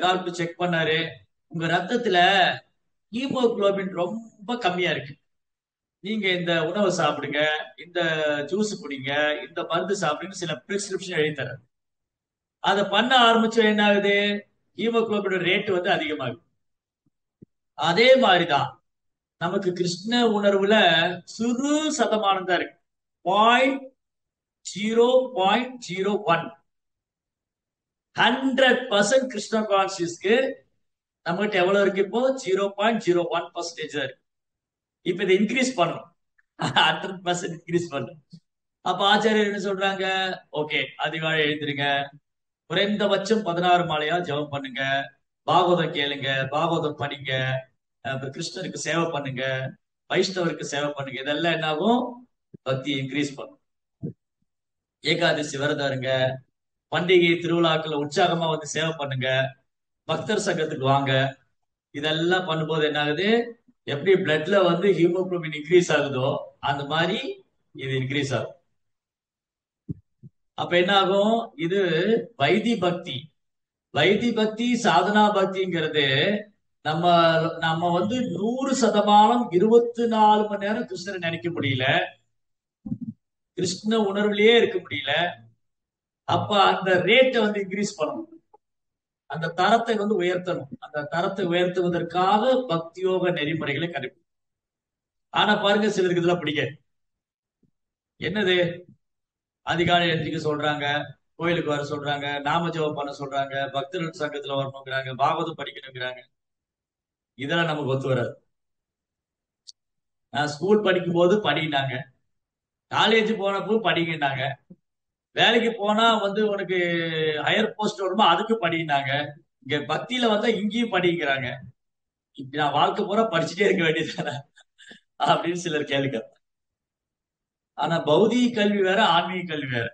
டாக்டர் செக் பண்ணாரு, உங்க ரத்தத்துல ஹீமோகுளோபின் ரொம்ப கம்மியா இருக்கு, நீங்க இந்த உணவை சாப்பிடுங்க, இந்த ஜூஸ் குடிங்க, இந்த மருந்து சாப்பிடுங்க, சில பிரிஸ்கிரிப்ஷன் எழுதி தர. அதை பண்ண ஆரம்பிச்ச என்ன ஆகுது? ஹீமோகுளோபின் ரேட் அதிகமாகுது. அதே மாதிரிதான் நமக்கு கிருஷ்ண உணர்வுல சிறு சதமானம் தான் இருக்கு. 0.01. 100% கிருஷ்ண கான்சியஸ்க்கு நம்மகிட்ட எவ்வளவு இருக்கு? இப்போ 0.01% தான் இருக்கு. இப்ப இதை இன்க்ரீஸ் பண்ணணும், 100% இன்க்ரீஸ் பண்ணணும். அப்ப ஆச்சாரியர் என்ன சொல்றாங்க? ஓகே, அதிகாலை எழுந்திருங்க, குறைந்தபட்சம் 16 மாலையா ஜெபம் பண்ணுங்க, பாகவதம் கேளுங்க, பாகவதம் படிங்க, கிருஷ்ணருக்கு சேவை பண்ணுங்க, வைஷ்ணவருக்கு சேவை பண்ணுங்க. இதெல்லாம் என்னாகும்? பக்தி இன்க்ரீஸ் பண்ணும். ஏகாதசி விரதம் இருங்க, பண்டிகை திருவிழாக்கள் உற்சாகமா சேவை பண்ணுங்க, பக்தர் சங்கத்துக்கு வாங்க. இதெல்லாம் பண்ணும்போது என்ன ஆகுது? எப்படி பிளட்ல ஹீமோகுளோபின் இன்க்ரீஸ் ஆகுதோ அந்த மாதிரி இது இன்க்ரீஸ் ஆகும். அப்ப என்ன ஆகும்? இது வைதி பக்தி. வைதி பக்தி, சாதனா பக்திங்கிறது நம்ம நம்ம 100% 24 மணி நேரம் கிருஷ்ணரை நினைக்க முடியல, கிருஷ்ண உணர்வுலயே இருக்க முடியல. அப்ப அந்த ரேட்டை இன்க்ரீஸ் பண்ணணும், அந்த தரத்தை உயர்த்தணும். அந்த தரத்தை உயர்த்துவதற்காக பக்தியோக நெறிமுறைகளை கடைபிடிக்கும். ஆனா பாருங்க, சிலருக்கு இதெல்லாம் பிடிக்காது. என்னது? அதிகாலை எழுந்திரிக்க சொல்றாங்க, கோயிலுக்கு வர சொல்றாங்க, நாம ஜெபம் பண்ண சொல்றாங்க, பக்தர்கள் சங்கத்துல வரணுங்கிறாங்க, பாகவதம் படிக்கணுங்கிறாங்க. இதெல்லாம் நமக்கு ஒத்து வராது. நான் ஸ்கூல் படிக்கும் போது படிக்கினாங்க, காலேஜ் போனப்போ படிக்கினாங்க, வேலைக்கு போனா உனக்கு ஹையர் போஸ்ட் வருமா அதுக்கு படிக்கினாங்க. இங்க பக்தியில வந்தா இங்கேயும் படிக்கிறாங்க. இப்படி நான் வாழ்க்கை பூரா படிச்சுட்டே இருக்க வேண்டியதுதானே அப்படின்னு சிலர் கேள்வி கேட்பாங்க. ஆனா பௌதிக கல்வி வேற, ஆன்மீக கல்வி வேற.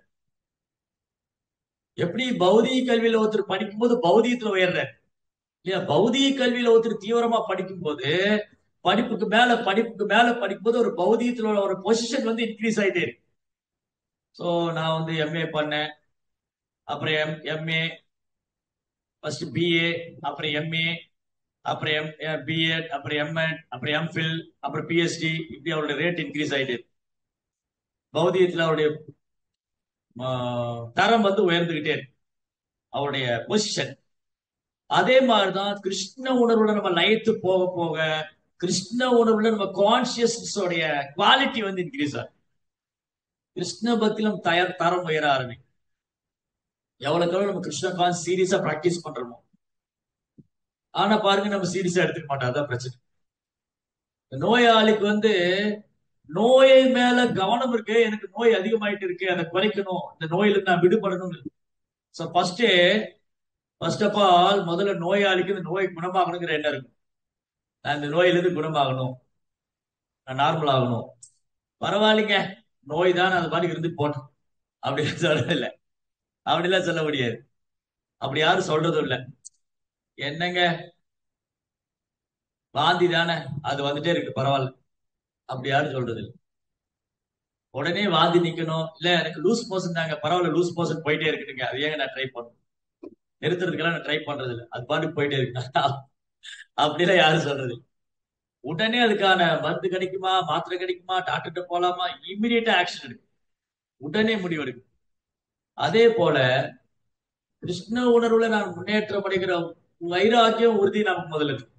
எப்படி பௌதிக கல்வியில ஒருத்தர் படிக்கும்போது பௌதிகத்துல உயர்றாரு இல்லையா? பௌதிக கல்வியில ஒருத்தர் தீவிரமா படிக்கும்போது படிப்புக்கு மேல படிக்கும்போது ஒரு பௌதிகத்துல உள்ள ஒரு பொசிஷன் வந்து இன்க்ரீஸ் ஆயிட்டே இருக்கு. சோ நான் வந்து எம்ஏ பண்ணேன், அப்புறம் எம்ஏ, ஃபர்ஸ்ட் பிஏ, அப்புறம் எம்ஏ, அப்புறம் பிஎட், அப்புறம் எம்எட், அப்புறம் எம்ஃபில், அப்புறம் பிஹெச்டி. இப்படி அவருடைய ரேட் இன்க்ரீஸ் ஆயிட்டு இருக்கு. பௌதிகத்துல அவருடைய தரம் வந்து உயர்ந்துகிட்டே இருக்கு, அவருடைய பொசிஷன். அதே மாதிரிதான் கிருஷ்ண உணர்வுல நம்ம லயத்து போக போக கிருஷ்ண உணர்வுல நம்ம கான்சியஸ்னஸ் உடைய குவாலிட்டி வந்து இன்க்ரீஸ் ஆகும். கிருஷ்ண பக்தியிலும் தரம் உயர ஆரம்பிக்கும். எவ்வளவுக்கு எவ்வளவு நம்ம கிருஷ்ண கான்ஸ் சீரியஸா பிராக்டிஸ் பண்றோமோ. ஆனா பாருங்க, நம்ம சீரியஸா எடுத்துக்க மாட்டோம். அதான் பிரச்சனை. நோயாளிக்கு வந்து நோயை மேல கவனம் இருக்கு, எனக்கு நோய் அதிகமாயிட்டு இருக்கு, அதை குறைக்கணும், இந்த நோயில இருந்து நான் விடுபடணும். சோ ஃபர்ஸ்ட் ஆஃப் ஆல் முதல்ல நோயாளிக்கு இந்த நோய் குணமாகணுங்கிற எண்ணம் இருக்கு. நான் இந்த நோயிலிருந்து குணமாகணும், நான் நார்மல் ஆகணும். பரவாயில்லைங்க, நோய் தான், அது மாதிரி இருந்து போட்டோம் அப்படின்னு சொல்றது இல்லை. அப்படிலாம் சொல்ல முடியாது. அப்படி யாரும் சொல்றதும் இல்லை. என்னங்க, வாந்தி தானே, அது வந்துட்டே இருக்கு, பரவாயில்ல, அப்படி யாரும் சொல்றது இல்லை. உடனே வாந்தி நிக்கணும், இல்ல எனக்கு லூஸ் மோஷன் தாங்க, பரவாயில்ல, லூஸ் மோஷன் போயிட்டே இருக்குதுங்க, அது ஏங்க நான் ட்ரை பண்ணணும், நிறுத்துறதுக்கெல்லாம் நான் ட்ரை பண்றது இல்லை, அது பாட்டுக்கு போயிட்டே இருக்கு. அப்படிலாம் யாரும் சொல்றது இல்லை. உடனே அதுக்கான மருந்து கிடைக்குமா, மாத்திரை கிடைக்குமா, டாக்டர்கிட்ட போலாமா, இம்மிடியட்டா ஆக்ஷன் எடுக்கும், உடனே முடிவு எடுக்கும். அதே போல கிருஷ்ண உணர்வுல நான் முன்னேற்றம் அடைகிற வைராக்கியம், உறுதி நமக்கு முதல்ல இருக்கு.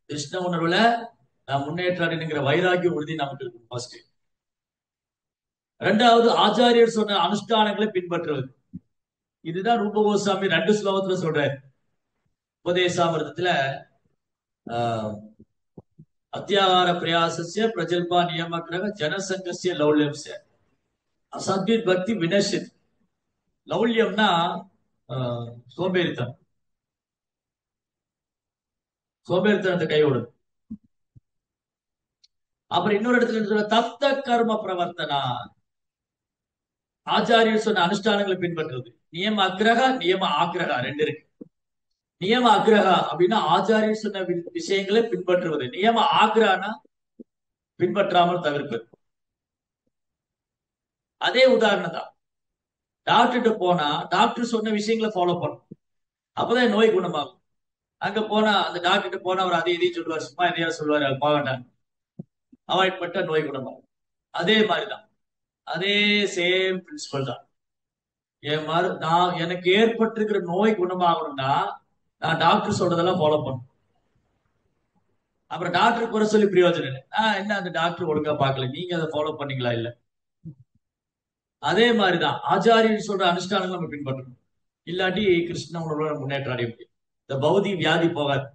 கிருஷ்ண உணர்வுல நான் முன்னேற்றம் அடைகிற வைராக்கியம், உறுதி நமக்கு இருக்கு ஃபர்ஸ்ட். ரெண்டாவது, ஆச்சாரியர் சொன்ன அனுஷ்டானங்களை பின்பற்றுவது. இதுதான் ரூப கோஸ்வாமி 2 ஸ்லோகத்துல சொல்றாரு. உபதேசாமிர்தத்துல அத்தியாகார பிரயாசஸ்ய பிரஜல்பா நியமக்ரக ஜனசங்கஸ்ய லௌல்யம்ஸ்ய அசத்வித் பக்தி வினஷித். லௌல்யம்னா சோம்பேறித்தனம், சோம்பேறித்தனத்தை கைவிடுது. அப்புறம் இன்னொரு இடத்துல சொல்ற தப்த கர்ம பிரவர்த்தனா, ஆச்சாரியர் சொன்ன அனுஷ்டானங்களை பின்பற்றுறது. நியம அக்ரகா, நியம ஆக்ரகா ரெண்டு இருக்கு. நியம அக்ரகா அப்படின்னா ஆச்சாரியர் சொன்ன விஷயங்களை பின்பற்றுவது. நியம ஆக்ரானா பின்பற்றாமல் தவிர்ப்பது. அதே உதாரணம் தான். டாக்டர்கிட்ட போனா டாக்டர் சொன்ன விஷயங்களை ஃபாலோ பண்ணும், அப்பதான் நோய் குணமாகும். அங்க போனா அந்த டாக்டர்கிட்ட போனா அவர் அதே இதையும் சொல்லுவார், சும்மா எதையா சொல்லுவாரு, அது போக வேண்டாம், அவாய்ட் பண்ணிட்டா நோய் குணமாகும். அதே மாதிரிதான், அதே சேம் பிரின்சிபல் தான். நான் எனக்கு ஏற்பட்டிருக்கிற நோய் குணமாகணும்னா நான் டாக்டர் சொல்றதெல்லாம் ஃபாலோ பண்ணும். அப்புறம் டாக்டர் குறை சொல்லி பிரயோஜனம் இல்லை. என்ன அந்த டாக்டர் ஒழுங்கா பார்க்கல, நீங்க அதை ஃபாலோ பண்ணீங்களா? இல்ல. அதே மாதிரிதான் ஆச்சாரியர் சொல்ற அனுஷ்டானங்கள் நம்ம பின்பற்றணும். இல்லாட்டி கிருஷ்ண உணர்வோட முன்னேற்றம் அடைய முடியும். இந்த பௌதிக வியாதி போகாது.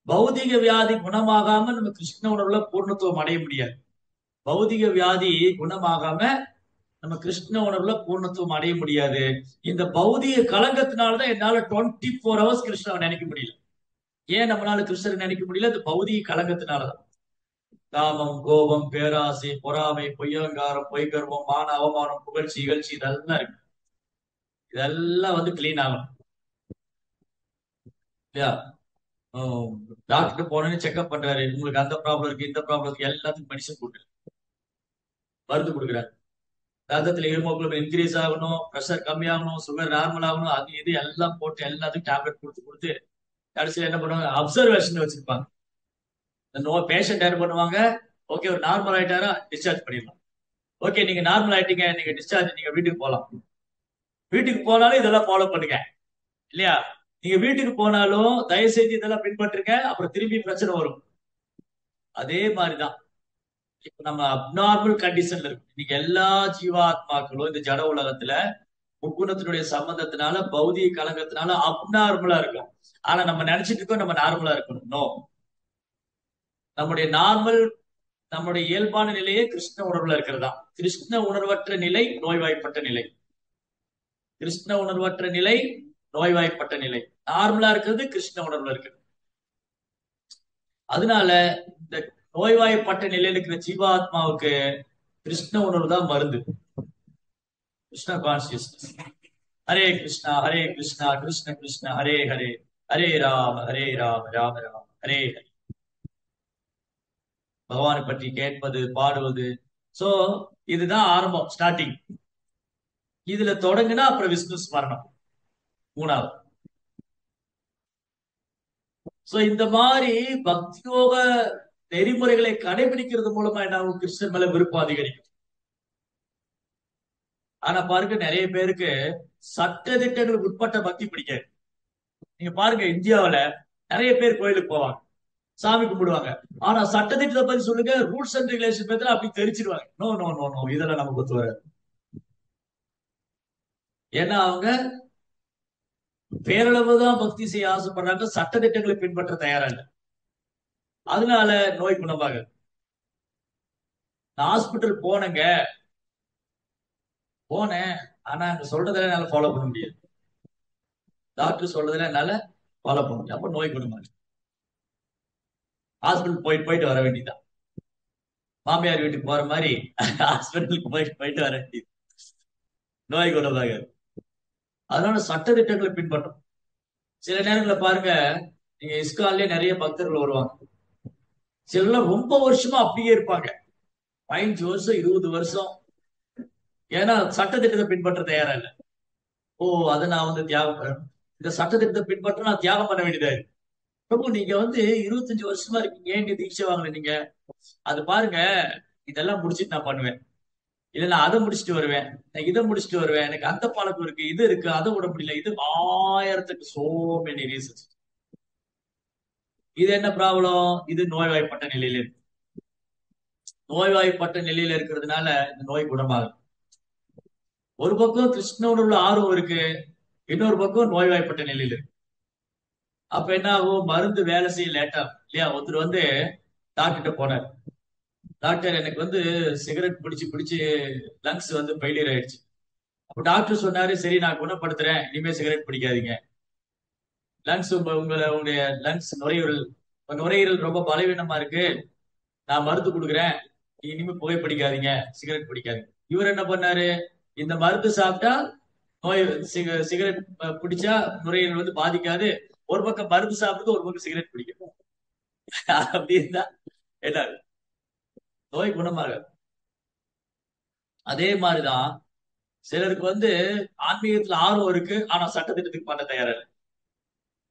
பௌதிக வியாதி குணமாகாம நம்ம கிருஷ்ண உணர்வுல பூர்ணத்துவம் அடைய முடியாது. பௌதிக வியாதி குணமாகாம நம்ம கிருஷ்ண உணர்வுல பூர்ணத்துவம் அடைய முடியாது. இந்த பௌதிக கலங்கத்தினாலதான் என்னால 24 hours கிருஷ்ணவை நினைக்க முடியல. ஏன் நம்மளால கிருஷ்ணரை நினைக்க முடியல? இந்த பௌதிக கலங்கத்தினாலதான். காமம், கோபம், பேராசை, பொறாமை, பொய்யங்காரம், பொய்கர்வம், மான அவமானம், புகழ்ச்சி, இகழ்ச்சி, இதெல்லாம் இருக்கு. இதெல்லாம் வந்து கிளீன் ஆகணும் இல்லையா? டாக்டர் போனோன்னு செக்அப் பண்றாரு, உங்களுக்கு அந்த ப்ராப்ளம் இருக்கு, இந்த ப்ராப்ளம் இருக்கு, எல்லாத்துக்கும் மெடிசன் கொடுக்குறாரு, மருந்து கொடுக்குறாரு. ரத்தத்துல ஹீமோகுளோபின் இன்க்ரீஸ் ஆகணும், ப்ரெஷர் கம்மியாகணும், சுகர் நார்மல் ஆகணும், அது இது எல்லாம் போட்டு எல்லாத்துக்கும் டேப்லெட் கொடுத்து கொடுத்து கடைசியில் என்ன பண்ணுவாங்க, அப்சர்வேஷன் வச்சிருப்பாங்க. இந்த பேஷண்ட் என்ன பண்ணுவாங்க, ஓகே ஒரு நார்மல் ஆயிட்டாரா, டிஸ்சார்ஜ் பண்ணிடலாம். ஓகே நீங்க நார்மல் ஆயிட்டீங்க, நீங்க டிஸ்சார்ஜ், நீங்க வீட்டுக்கு போகலாம். வீட்டுக்கு போனாலும் இதெல்லாம் ஃபாலோ பண்ணுங்க இல்லையா? நீங்க வீட்டுக்கு போனாலும் தயவு செஞ்சு இதெல்லாம் பின்பற்றுங்க, அப்புறம் திரும்பி பிரச்சனை வரும். அதே மாதிரிதான் இப்ப நம்ம அப்நார்மல் கண்டிஷன்ல இருக்கும். இன்னைக்கு எல்லா ஜீவாத்மாக்களும் இந்த ஜட உலகத்துல முக்குணத்தினுடைய சம்பந்தத்தினால பௌதிக கலங்கத்தினால அப்நார்மலா இருக்கும். ஆனா நம்ம நினைச்சிட்டு இருக்கோம் நம்ம நார்மலா இருக்கணும். நோ, நம்முடைய நார்மல், நம்முடைய இயல்பான நிலையே கிருஷ்ண உணர்வுல இருக்கிறதா. கிருஷ்ண உணர்வற்ற நிலை நோய்வாய்ப்பட்ட நிலை. கிருஷ்ண உணர்வற்ற நிலை நோய்வாய்ப்பட்ட நிலை. நார்மலா இருக்கிறது கிருஷ்ண உணர்வுல இருக்கு. அதனால இந்த நோய்வாய்ப்பட்ட நிலையில இருக்கிற ஜீவாத்மாவுக்கு கிருஷ்ண உணர்வு தான் மருந்து. கிருஷ்ண கான்சியஸ்னஸ். ஹரே கிருஷ்ணா கிருஷ்ண கிருஷ்ண ஹரே ஹரே, ஹரே ராம ராம ராம ஹரே ஹரே. பகவானை பற்றி கேட்பது, பாடுவது. சோ இதுதான் ஆரம்பம், ஸ்டார்டிங். இதுல தொடங்குனா அப்புறம் விஷ்ணு ஸ்மரணம் மூணாவது. சோ இந்த மாதிரி பக்தியோக நெறிமுறைகளை கடைபிடிக்கிறது மூலமா என்ன ஆகும்? கிருஷ்ணன் மேல விருப்பம் அதிகரிக்கும். ஆனா பாருங்க, நிறைய பேருக்கு சட்ட திட்டங்களுக்கு உட்பட்ட பக்தி பிடிக்காது. நீங்க பாருங்க, இந்தியாவுல நிறைய பேர் கோயிலுக்கு போவாங்க, சாமி கும்பிடுவாங்க. ஆனா சட்ட திட்டத்தை பத்தி சொல்லுங்க, ரூல்ஸ் அண்ட் ரெகுலேஷன் பத்தி அப்படி தெரிச்சிருவாங்க. நோ நோ நோ நோ, இதெல்லாம் நமக்கு ஒத்து வராது. ஏன்னா அவங்க பேரளவுதான் பக்தி செய்ய ஆசைப்படுறாங்க, சட்ட திட்டங்களை பின்பற்ற தயாரா இல்லை. அதனால நோய் குணமாகுது. நான் ஹாஸ்பிட்டல் போனேன், ஆனா அங்க சொல்றதெல்லாம் என்னால ஃபாலோ பண்ண முடியாது. டாக்டர் சொல்றதெல்லாம் என்னால ஃபாலோ பண்ண முடியும். அப்ப நோய் குணமாகுது. ஹாஸ்பிட்டல் போயிட்டு போயிட்டு வர வேண்டியதுதான். மாமியார் வீட்டுக்கு போற மாதிரி ஹாஸ்பிட்டலுக்கு போயிட்டு போயிட்டு வர வேண்டியது. நோய் குணமாகாது. அதனால சட்ட திட்டங்களை பின்பற்றும். சில நேரங்களை பாருங்க, நீங்க இஸ்கான்லயே நிறைய பக்தர்கள் வருவாங்க. சிலர்லாம் ரொம்ப வருஷமா அப்படியே இருப்பாங்க, 15 வருஷம் 20 வருஷம். ஏன்னா சட்ட திட்டத்தை பின்பற்ற தயாரா இல்லை. ஓ, அதை நான் தியாகம் இந்த சட்ட திட்டத்தை பின்பற்ற நான் தியாகம் பண்ண வேண்டியதா இருக்கு. பிரபு, நீங்க 25 வருஷமா இருக்கீங்க, ஏன் தீட்சை வாங்கல நீங்க? அது பாருங்க, இதெல்லாம் முடிச்சிட்டு நான் பண்ணுவேன். இல்ல நான் அதை முடிச்சுட்டு வருவேன், நான் இதை முடிச்சுட்டு வருவேன், எனக்கு அந்த பழக்கம் இருக்கு, இது இருக்கு, அதை விட முடியல, இது ஆயிரத்துக்கு சோ மெனி ரீசன்ஸ். இது என்ன ப்ராப்ளம்? இது நோய்வாய்ப்பட்ட நிலையில இருக்கு. நோய்வாய்ப்பட்ட நிலையில இருக்கிறதுனால இந்த நோய் குணமாகும். ஒரு பக்கம் கிருஷ்ணனோட உள்ள ஆர்வம் இருக்கு, இன்னொரு பக்கம் நோய்வாய்ப்பட்ட நிலையில இருக்கு. அப்ப என்ன ஆகும்? மருந்து வேலை செய்ய லேட்டா இல்லையா? ஒருத்தர் டாக்டர்கிட்ட போனார். டாக்டர், எனக்கு சிகரெட் பிடிச்சு பிடிச்சு லங்ஸ் ஃபெயிலியர் ஆயிடுச்சு. அப்ப டாக்டர் சொன்னாரு, சரி நான் குணப்படுத்துறேன், இனிமே சிகரெட் பிடிக்காதீங்க. லங்ஸ் உங்களுடைய லங்ஸ் நுரையீரல் ரொம்ப பலவீனமா இருக்கு, நான் மருந்து கொடுக்குறேன், இனிமே புகைப்பிடிக்காதீங்க, சிகரெட் பிடிக்காதீங்க. இவர் என்ன பண்ணாரு? இந்த மருந்து சாப்பிட்டா நோய், சிகரெட் பிடிச்சா நுரையீரல் பாதிக்காது, ஒரு பக்கம் மருந்து சாப்பிடுறது, ஒரு பக்கம் சிகரெட் பிடிக்கும். அப்படி இருந்தா என்ன நோய் குணமாக. அதே மாதிரிதான் சிலருக்கு ஆன்மீகத்துல ஆர்வம் இருக்கு, ஆனா சட்டத்திட்டத்துக்கு பண்ண தயாரா இல்லை.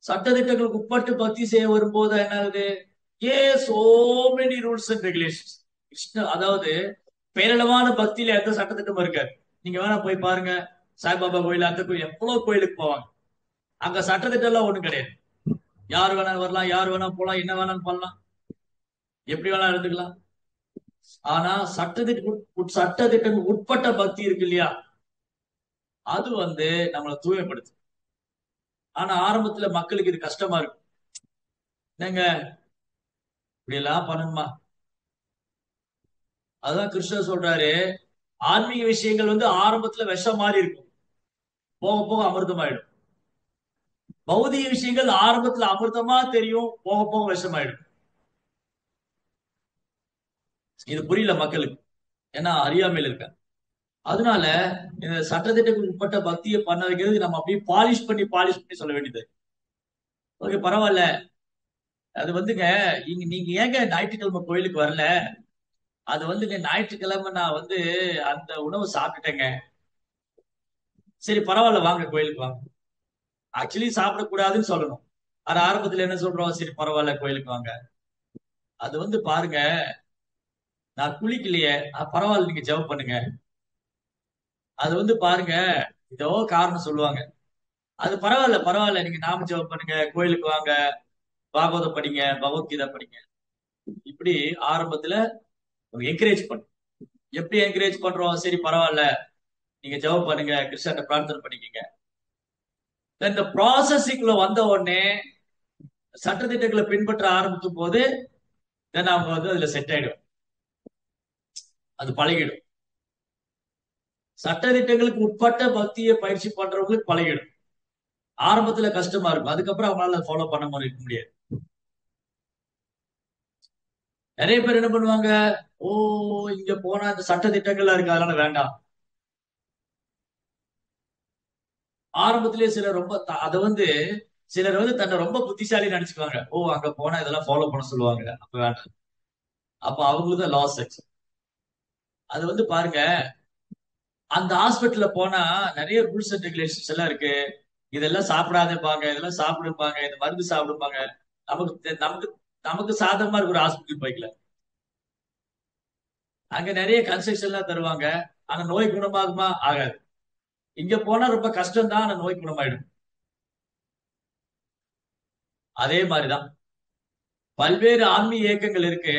சட்டத்திட்டங்களுக்கு உட்பட்டு பக்தி செய்ய வரும்போது என்ன ஆகுது? A so many rules and regulations. Krishna அதாவது பேரளவான பக்தியில எந்த சட்டத்திட்டமும் இருக்காது. நீங்க வேணா போய் பாருங்க, சாய்பாபா கோயில், அந்த கோயில், எவ்வளவு கோயிலுக்கு போவாங்க, அங்க சட்டத்திட்டம் எல்லாம் ஒண்ணும் கிடையாது. யார் வேணா வரலாம், யார் வேணா போலாம், என்ன வேணாலும் பண்ணலாம், எப்படி வேணா இருந்துக்கலாம். ஆனா சட்டத்திட்டங்களுக்கு உட்பட்ட பக்தி இருக்கு இல்லையா, அது நம்மளை தூய்மைப்படுத்து. ஆனா ஆரம்பத்துல மக்களுக்கு இது கஷ்டமா இருக்கும். என்னங்க இப்படி எல்லாம் பண்ணணுமா? அதான் கிருஷ்ணர் சொல்றாரு, ஆன்மீக விஷயங்கள் ஆரம்பத்துல விஷம் மாதிரி இருக்கும், போக போக அமிர்தமாயிடும். பௌதிக விஷயங்கள் ஆரம்பத்துல அமிர்தமா தெரியும், போக போக விஷமாயிடும். இது புரியல மக்களுக்கு, ஏன்னா அறியாமையில் இருக்க. அதனால இந்த சட்டத்திட்டத்துக்கு உட்பட்ட பக்தியை பண்ண வைக்கிறது நம்ம அப்படியே பாலிஷ் பண்ணி சொல்ல வேண்டியது. ஓகே, பரவாயில்ல. அது நீங்க ஏங்க ஞாயிற்றுக்கிழமை கோயிலுக்கு வரல? அது ஞாயிற்றுக்கிழமை நான் அந்த உணவு சாப்பிட்டுட்டேங்க. சரி பரவாயில்ல, வாங்க கோயிலுக்கு வாங்க. ஆக்சுவலி சாப்பிடக்கூடாதுன்னு சொல்லணும். அது ஆரம்பத்துல என்ன சொல்றோம்? சரி பரவாயில்ல, கோயிலுக்கு வாங்க. அது பாருங்க, நான் குளிக்கலையே, பரவாயில்ல, நீங்க ஜெபம் பண்ணுங்க. அது பாருங்க, ஏதோ காரணம் சொல்லுவாங்க. அது பரவாயில்ல பரவாயில்ல, நீங்க நாம ஜெபம் பண்ணுங்க, கோயிலுக்கு வாங்க, பாகவதம் படிங்க, பகவத்கீதா படிங்க. இப்படி ஆரம்பத்துல என்கரேஜ் பண்ணும். எப்படி என்கரேஜ் பண்றோம்? சரி பரவாயில்ல, நீங்க ஜெபம் பண்ணுங்க, கிருஷ்ணர்ட்ட பிரார்த்தனை பண்ணிக்கங்க. இந்த ப்ராசஸிங்ல வந்த உடனே சட்டத்திட்டங்களை பின்பற்ற ஆரம்பிக்கும் போது அவங்க அதுல செட் ஆயிடும், அது பழகிடும். சட்டதிட்டங்களுக்கு உட்பட்ட பக்தியை பயிற்சி பண்றவங்களுக்கு பழகிடும். ஆரம்பத்துல கஷ்டமா இருக்கும், அதுக்கப்புறம் அவங்களால ஃபாலோ பண்ண முடியாது. நிறைய பேர் என்ன பண்ணுவாங்க, ஓ இங்க போனா இந்த சட்ட திட்டங்கள்லாம் இருக்கு அதனால வேண்டாம். ஆரம்பத்திலேயே சிலர் ரொம்ப அதை வந்து சிலர் வந்து தன்னை ரொம்ப புத்திசாலி நினைச்சுக்குவாங்க. ஓ அங்க போனா இதெல்லாம் ஃபாலோ பண்ண சொல்லுவாங்க, அப்ப வேண்டாம். அப்ப அவங்களுக்கு தான் லாஸ் ஆச்சு. அது வந்து பாருங்க, அந்த ஹாஸ்பிட்டல்ல போனா நிறைய ரூல்ஸ் அண்ட் ரெகுலேஷன்ஸ் எல்லாம் இருக்கு. இதெல்லாம் சாப்பிடாதேப்பாங்க, இதெல்லாம் சாப்பிடுப்பாங்க, இந்த மருந்து சாப்பிடுப்பாங்க. நமக்கு நமக்கு சாதகமா இருக்கிற ஹாஸ்பிட்டல் போய்க்கல. அங்க நிறைய கன்செஷன் எல்லாம் தருவாங்க. ஆனா நோய் குணமாகுமா? ஆகாது. இங்க போனா ரொம்ப கஷ்டம் தான், ஆனா நோய் குணமாயிடும். அதே மாதிரிதான் பல்வேறு ஆன்மீக இயக்கங்கள் இருக்கு.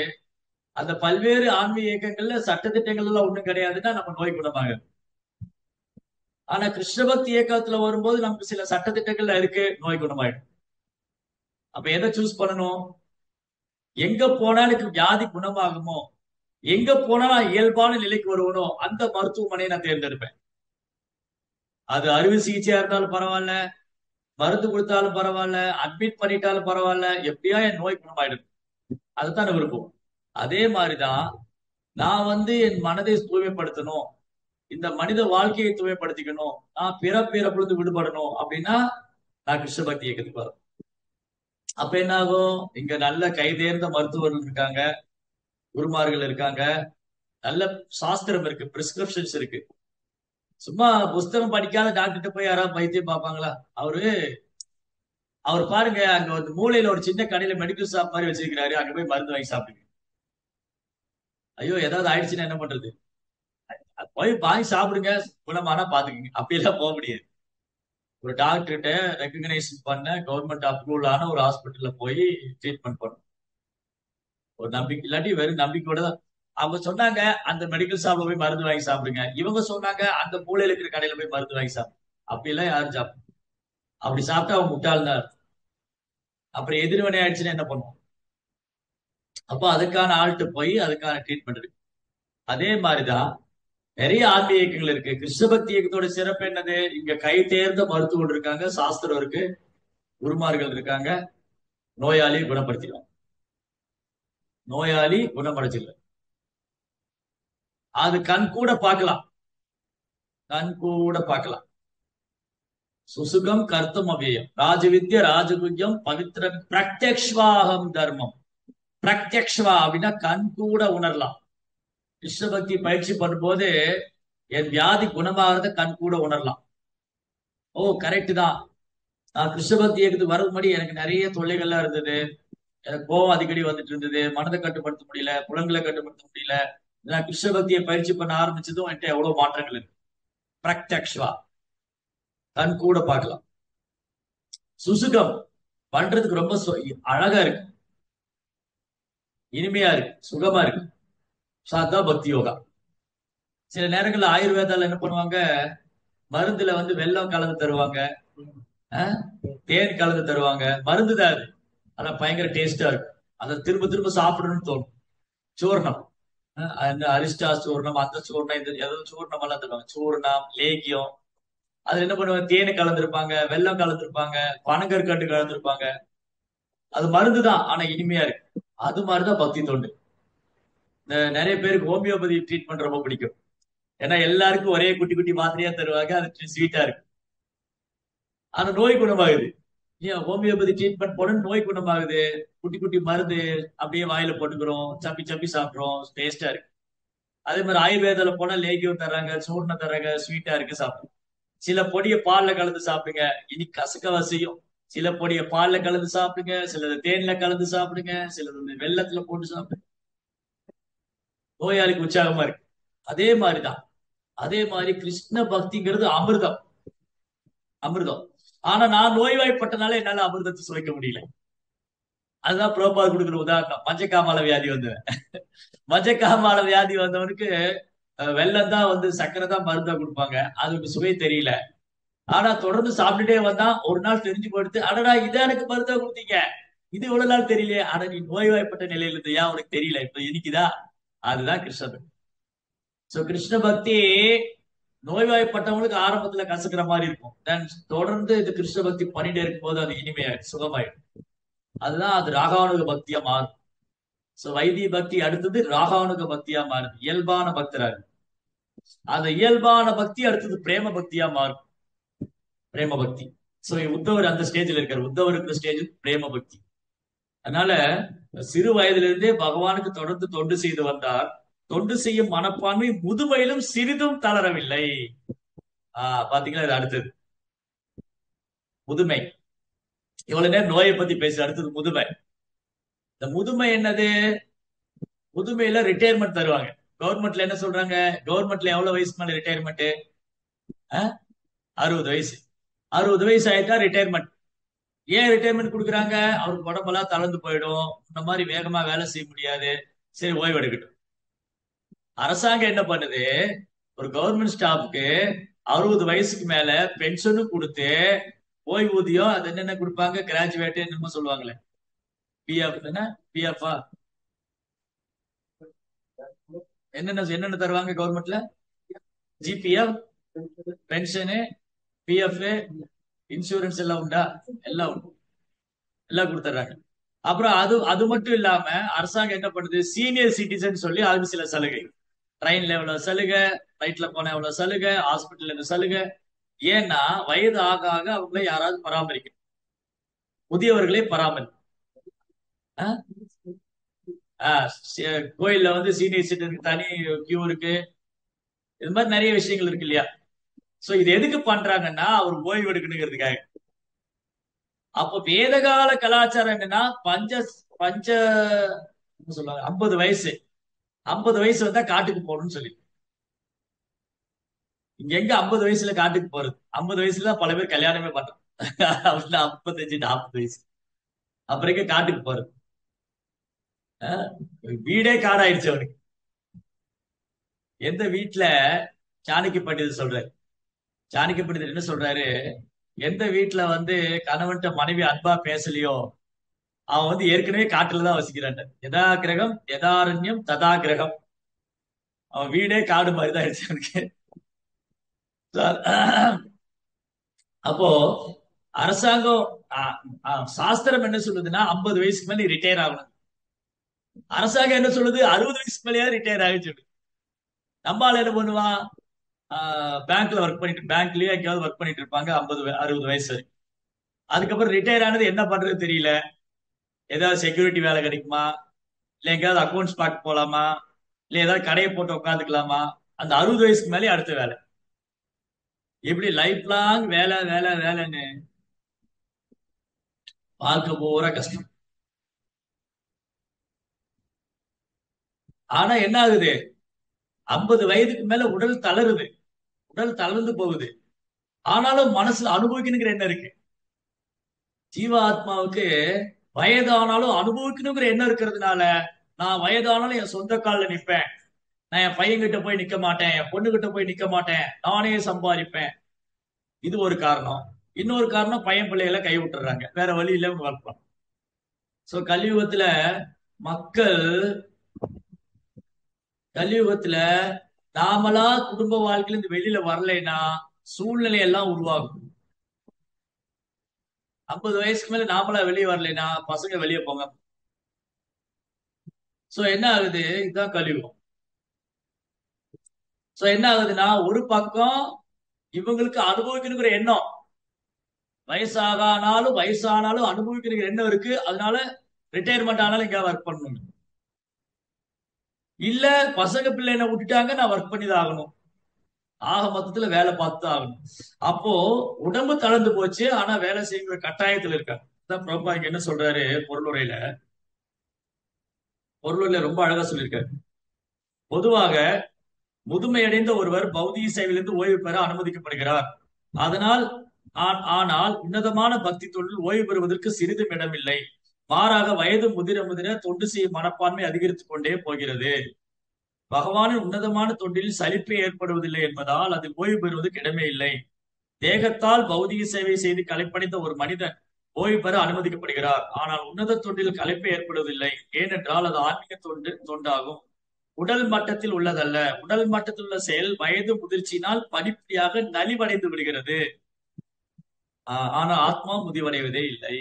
அந்த பல்வேறு ஆன்மீக இயக்கங்கள்ல சட்டதிட்டங்கள் எல்லாம் ஒண்ணும் கிடையாதுன்னா நம்ம நோய் குணமாகுது. ஆனா கிருஷ்ண பக்தி இயக்கத்துல வரும்போது நமக்கு சில சட்டதிட்டங்கள்ல இருக்கு, நோய் குணமாயிடும். அப்ப எதை சூஸ் பண்ணணும்? எங்க போனா எனக்கு வியாதி குணமாகுமோ, எங்க போனா நான் இயல்பான நிலைக்கு வருவனோ அந்த மருத்துவமனையை நான் தேர்ந்தெடுப்பேன். அது அறுவை சிகிச்சையா இருந்தாலும் பரவாயில்ல, மருந்து கொடுத்தாலும் பரவாயில்ல, அட்மிட் பண்ணிட்டாலும் பரவாயில்ல, எப்படியா என் நோய் குணமாயிடும். அதுதான் நான் விருப்பம். அதே மாதிரிதான் நான் வந்து என் மனதை தூய்மைப்படுத்தணும், இந்த மனித வாழ்க்கையை தூய்மைப்படுத்திக்கணும், நான் பிறப்பிறப்புலேருந்து விடுபடணும் அப்படின்னா நான் கிருஷ்ண பக்தி இயக்கத்துக்கு வரேன். அப்ப என்ன ஆகும்? இங்க நல்ல கைதேர்ந்த மருத்துவர்கள் இருக்காங்க, குருமார்கள் இருக்காங்க, நல்ல சாஸ்திரம் இருக்கு, பிரிஸ்கிரிப்ஷன்ஸ் இருக்கு. சும்மா புஸ்தகம் படிக்காத டாக்டர்கிட்ட போய் யாராவது பைத்தியம் பார்ப்பாங்களா? அவரு அவர் பாருங்க, அங்க ஒரு மூலையில ஒரு சின்ன கடையில மெடிக்கல் ஷாப் மாதிரி வச்சிருக்கிறாரு, அங்க போய் மருந்து வாங்கி சாப்பிடுங்க. ஐயோ ஏதாவது ஆயிடுச்சுன்னா என்ன பண்றது? போய் வாங்கி சாப்பிடுங்க, குணமானா பாத்துக்கங்க. அப்படி எல்லாம் போக முடியாது. ஒரு டாக்டர்கிட்ட ரெக்கக்னைஸ் பண்ண கவர்மெண்ட் அப்ரூவல் ஆன ஒரு ஹாஸ்பிட்டல்ல போய் ட்ரீட்மெண்ட் பண்ணணும். ஒரு நம்பிக்கை இல்லாட்டி வெறும் நம்பிக்கையோட தான். அவங்க சொன்னாங்க அந்த மெடிக்கல் ஷாப்ல போய் மருந்து வாங்கி சாப்பிடுங்க, இவங்க சொன்னாங்க அந்த மூலையில இருக்கிற கடையில போய் மருந்து வாங்கி சாப்பிடுங்க. அப்படி எல்லாம் யாரும் சாப்பிடும்? அப்படி சாப்பிட்டா அவன் முட்டாள் தான். அப்புறம் எதிர்வினை ஆயிடுச்சுன்னா என்ன பண்ணுவோம்? அப்போ அதுக்கான ஆள்கிட்ட போய் அதுக்கான ட்ரீட்மெண்ட் இருக்கு. அதே மாதிரிதான் நிறைய ஆன்மீக இயக்கங்கள் இருக்கு. கிருஷ்ண பக்தி இயக்கத்தோட சிறப்பு என்னது? இங்க கை தேர்ந்த மருத்துவர்கள் இருக்காங்க, சாஸ்திரம் இருக்கு, குருமார்கள் இருக்காங்க. நோயாளி குணப்படுத்திடும், நோயாளி குணமடைச்சிடல. அது கண் கூட பார்க்கலாம், கண் கூட பார்க்கலாம். சுசுகம் கர்த்தம் அவ்வியம் ராஜவித்ய ராஜகுஜம் பவித்ரம் பிரத்யக்ஷ்வாகம் தர்மம். பிரத்யக்ஷ்வா அப்படின்னா கண் கூட உணரலாம். கிருஷ்ண பக்தி பயிற்சி பண்ணும்போது என் வியாதி குணமாகறத கண் கூட உணரலாம். ஓ கரெக்ட் தான், நான் கிருஷ்ண பக்தி இயக்கத்துக்கு வரது முன்னாடி எனக்கு நிறைய தொல்லைகள்லாம் இருந்தது, எனக்கு கோவம் அடிக்கடி வந்துட்டு இருந்தது, மனதை கட்டுப்படுத்த முடியல, புலன்களை கட்டுப்படுத்த முடியல. நான் கிருஷ்ண பக்தியை பயிற்சி பண்ண ஆரம்பிச்சதும் என்கிட்ட எவ்வளவு மாற்றங்கள் இருக்கு. பிரத்யக்ஷ்வா கண் கூட பார்க்கலாம். சுசுகம் பண்றதுக்கு ரொம்ப அழகா இருக்கு, இனிமையா இருக்கு, சுகமா இருக்கு. சாத்தா பக்தி யோகா. சில நேரங்கள்ல ஆயுர்வேதால என்ன பண்ணுவாங்க, மருந்துல வந்து வெல்லம் கலந்து தருவாங்க, தேன் கலந்து தருவாங்க. மருந்து தான் அது, ஆனா பயங்கர டேஸ்டா இருக்கும். அதை திரும்ப திரும்ப சாப்பிடணும்னு தோணும். சூர்ணம், அந்த அரிஷ்டா சூர்ணம், அந்த சூர்ணம், இந்த ஏதாவது சூர்ணம் எல்லாம் தருவாங்க, சூர்ணம் லேகியம். அதுல என்ன பண்ணுவாங்க, தேனு கலந்துருப்பாங்க, வெல்லம் கலந்துருப்பாங்க, பனங்கற்கண்டு கலந்துருப்பாங்க. அது மருந்து தான், ஆனா இனிமையா இருக்கு. அது மாதிரிதான் பக்தி தொண்டு. இந்த நிறைய பேருக்கு ஹோமியோபதி ட்ரீட்மெண்ட் ரொம்ப பிடிக்கும். ஏன்னா எல்லாருக்கும் ஒரே குட்டி குட்டி மாத்திரையா தருவாங்க, அது ஸ்வீட்டா இருக்கு, ஆனா நோய் குணமாகுது. ஏன் ஹோமியோபதி ட்ரீட்மெண்ட் போன நோய் குணமாகுது? குட்டி குட்டி மருந்து அப்படியே வாயில போட்டுக்கிறோம், சப்பி சப்பி சாப்பிடுறோம், டேஸ்டா இருக்கு. அதே மாதிரி ஆயுர்வேதால போனா லேகியம் தர்றாங்க, சூர்ணம் தர்றாங்க, ஸ்வீட்டா இருக்கு, சாப்பிடும். சில பொடியை பால்ல கலந்து சாப்பிடுங்க, இனி கசக்கவா செய்யும். சில பொடியை பால்ல கலந்து சாப்பிடுங்க, சிலது தேன்ல கலந்து சாப்பிடுங்க, சிலது வந்து வெள்ளத்துல போட்டு சாப்பிடுங்க, நோயாளிக்கு உற்சாகமா இருக்கு. அதே மாதிரிதான், அதே மாதிரி கிருஷ்ண பக்திங்கிறது அமிர்தம், அமிர்தம். ஆனா நான் நோய்வாய்ப்பட்டனால என்னால அமிர்தத்தை சுவைக்க முடியல. அதுதான் பிரபாத் கொடுக்குற உதாரணம். மஞ்சக்காமால வியாதி வந்தவன், மஞ்சக்காமால வியாதி வந்தவனுக்கு வெள்ளம் தான் வந்து சக்கரை தான் மருந்தா கொடுப்பாங்க, அதுக்கு சுவை தெரியல. ஆனா தொடர்ந்து சாப்பிட்டுட்டே வந்தான். ஒரு நாள் தெரிஞ்சு போயிடுத்து, அடடா இதான் எனக்கு மருந்தா கொடுத்தீங்க, இது இவ்வளவு நாள் தெரியலையே. ஆனா நீ நோய்வாய்ப்பட்ட நிலையில இருந்து ஏன் உனக்கு தெரியல, இப்ப இனிக்குதா? அதுதான் கிருஷ்ண பக்தி. சோ கிருஷ்ண பக்தி நோய்வாய்ப்பட்டவங்களுக்கு ஆரம்பத்துல கசக்கிற மாதிரி இருக்கும். தென் தொடர்ந்து இது கிருஷ்ண பக்தி பண்ணிட்டே இருக்கும் போது அது இனிமையாயிடும், சுகமாயிடும். அதுதான் அது ராகானுக பக்தியா மாறும். சோ வைத்திய பக்தி அடுத்தது ராகானுக பக்தியா மாறுது, இயல்பான பக்தராக. அந்த இயல்பான பக்தி அடுத்தது பிரேம பக்தியா மாறும், பிரேம பக்தி. சோ உத்தவர் அந்த ஸ்டேஜ்ல இருக்காரு, உத்தவர் இருக்கிற ஸ்டேஜ் பிரேம பக்தி. அதனால சிறு வயதிலிருந்தே பகவானுக்கு தொடர்ந்து தொண்டு செய்து வந்தார். தொண்டு செய்யும் மனப்பான்மை முதுமையிலும் சிறிதும் தளரவில்லை. பாத்தீங்களா, இது அடுத்தது முதுமை. இவ்வளவு நேரம் நோயை பத்தி பேச, அடுத்தது முதுமை. இந்த முதுமை என்னது? முதுமையில ரிட்டையர்மெண்ட் தருவாங்க. கவர்மெண்ட்ல என்ன சொல்றாங்க? கவர்மெண்ட்ல எவ்வளவு வயசு மேல ரிட்டையர்மெண்ட்? 60 வயசு. 60 வயசு ஆயிட்டா ரிட்டையர்மெண்ட். ஏன் ரிட்டையர்மெண்ட் கொடுக்குறாங்க? அவருக்கு உடம்பெல்லாம் தளர்ந்து போயிடும், இந்த மாதிரி வேகமா வேலை செய்ய முடியாது, சரி ஓய்வு எடுக்கட்டும். அரசாங்கம் என்ன பண்ணுது? ஒரு கவர்மெண்ட் ஸ்டாஃப்க்கு 60 வயசுக்கு மேல பென்ஷனும் கொடுத்து ஓய்வூதியம் அது என்னென்ன கொடுப்பாங்க, கிராஜுவேட் என்னமோ சொல்லுவாங்களே, பிஎஃப் என்ன, பிஎஃப்ஆ என்னென்ன என்னென்ன தருவாங்க கவர்மெண்ட்ல? ஜிபிஎஃப், பென்ஷனு, பிஎஃப், இன்சூரன்ஸ் எல்லாம் உண்டா? எல்லாம் உண்டு, எல்லாம் கொடுத்துட்றாங்க. அப்புறம் அது அது மட்டும் இல்லாம அரசாங்கம் என்ன பண்ணுது? சீனியர் சிட்டிசன் சொல்லி அதுக்கு சில சலுகை. ட்ரெயின்ல எவ்வளவு சலுகை, ஃபிளைட்ல போன எவ்வளவு சலுகை, ஹாஸ்பிட்டல்ல இந்த சலுகை. ஏன்னா வயது ஆக ஆக அவங்கள யாராவது பராமரிக்கணும், முதியவர்களே பராமரிக்கணும். கோயில்ல வந்து சீனியர் சிட்டிசனுக்கு தனி கியூ இருக்கு, இது மாதிரி நிறைய விஷயங்கள் இருக்கு இல்லையா? சோ இது எதுக்கு பண்றாங்கன்னா அவர் ஓய்வு எடுக்கணுங்கிறதுக்காக. அப்போ வேதகால கலாச்சாரம் என்னன்னா பஞ்ச பஞ்ச என்ன சொல்லுவாங்க, 50 வயசு, 50 வயசு வந்தா காட்டுக்கு போகணும்னு சொல்லி. இங்க எங்க 50 வயசுல காட்டுக்கு போறது? 50 வயசுல தான் பல பேர் கல்யாணமே பண்றோம். 55 40 வயசு அப்புறம் எங்க காட்டுக்கு போறது? வீடே காடாயிடுச்சு அவனுக்கு. எந்த வீட்டுல சாணக்கிய பண்டிதர் சொல்றாரு, சாணக்கிய பண்டிதர் என்ன சொல்றாரு? எந்த வீட்டுல வந்து கணவன்கிட்ட மனைவி அன்பா பேசலையோ அவன் வந்து ஏற்கனவே காட்டுலதான் வசிக்கிறான். எதா கிரகம் எதாரண்யம் ததா கிரகம். அவன் வீடே காடு மாதிரிதான் ஆயிடுச்சு அவனுக்கு. அப்போ அரசாங்கம் சாஸ்திரம் என்ன சொல்லுதுன்னா 50 வயசுக்கு மேல ரிட்டையர் ஆகணும். அரசாங்கம் என்ன சொல்லுது? 60 வயசுக்கு மேலேயே ரிட்டையர் ஆகுன்னு சொல்லுது. நம்மளால என்ன பண்ணுவான்? பேங்க்ல ஒர்க் பண்ணிட்டு, பேங்க்லயே எங்கேயாவது ஒர்க் பண்ணிட்டு இருப்பாங்க 60 வயசு வரைக்கும். அதுக்கப்புறம் ரிட்டையர் ஆனது என்ன பண்றது தெரியல. ஏதாவது செக்யூரிட்டி வேலை கிடைக்குமா, இல்ல எங்கேயாவது அக்கௌண்ட்ஸ் பார்க்க போலாமா, இல்ல ஏதாவது கடையை போட்டு உட்காந்துக்கலாமா? அந்த 60 வயசுக்கு மேலே அடுத்த வேலை. இப்படி லைஃப் லாங் வேலை வேலை வேலைன்னு வாழ்க்கை பூரா கஷ்டம். ஆனா என்ன ஆகுது? 50 வயதுக்கு மேல உடல் தளருது, உடல் தளர்ந்து போகுது. ஆனாலும் மனசுல அனுபவிக்கணுங்கிற எண்ணம் இருக்கு. ஜீவாத்மாவுக்கு வயதானாலும் அனுபவிக்கணுங்கிற எண்ணம் இருக்கிறதுனால நான் வயதானாலும் என் சொந்த காலில் நிற்பேன், நான் என் பையன்கிட்ட போய் நிக்க மாட்டேன், என் பொண்ணுகிட்ட போய் நிக்க மாட்டேன், நானே சம்பாதிப்பேன். இது ஒரு காரணம். இன்னொரு காரணம், பையன் பிள்ளைகளை கை விட்டுறாங்க, வேற வழி இல்ல வளர்ப்பான். சோ கலியுகத்துல மக்கள், கலியுகத்துல நாமளா குடும்ப வாழ்க்கையில இருந்து வெளியில வரலைன்னா சூழ்நிலை எல்லாம் உருவாகும். 50 வயசுக்கு மேல நாமளா வெளியே வரலைன்னா பசங்க வெளியே போங்க. சோ என்ன ஆகுது? இதுதான் கலியுகம். சோ என்ன ஆகுதுன்னா ஒரு பக்கம் இவங்களுக்கு அனுபவிக்கணுங்கிற எண்ணம், வயசானாலும் வயசானாலும் அனுபவிக்கிற எண்ணம் இருக்கு. அதனால ரிட்டையர்மெண்ட் ஆனாலும் இங்க ஒர்க் பண்ணணும். இல்ல பசங்க பிள்ளை என்ன விட்டுட்டாங்க, நான் ஒர்க் பண்ணி தான் ஆகணும். ஆக மொத்தத்துல வேலை பார்த்து தான் ஆகணும். அப்போ உடம்பு தளர்ந்து போச்சு, ஆனா வேலை செய்யற கட்டாயத்துல இருக்காங்க. பிரபா இங்க என்ன சொல்றாரு பொருளுரையில, பொருளுரையில ரொம்ப அழகா சொல்லியிருக்காரு. பொதுவாக முதுமையடைந்த ஒருவர் பௌதிக சேவையிலிருந்து ஓய்வு பெற அனுமதிக்கப்படுகிறார். அதனால் ஆனால் உன்னதமான பக்தி தொழில் ஓய்வு பெறுவதற்கு சிறிதும் இடமில்லை. மாறாக வயது முதிர முதிர தொண்டு செய்யும் மனப்பான்மை அதிகரித்துக் கொண்டே போகிறது. பகவானின் உன்னதமான தொண்டில் சலிப்பே ஏற்படுவதில்லை என்பதால் அதில் ஓய்வு பெறுவதற்கு இடமே இல்லை. தேகத்தால் பௌதிக சேவை செய்து களைப்படைந்த ஒரு மனிதன் ஓய்வு பெற அனுமதிக்கப்படுகிறார். ஆனால் உன்னத தொண்டில் களைப்பே ஏற்படுவதில்லை. ஏனென்றால் அது ஆன்மீக தொண்டாகும். உடல் மட்டத்தில் உள்ளதல்ல. உடல் மட்டத்தில் உள்ள செயல் வயது முதிர்ச்சியினால் படிப்படியாக நலிவடைந்து விடுகிறது. ஆனா ஆத்மா முதிவடைவதே இல்லை.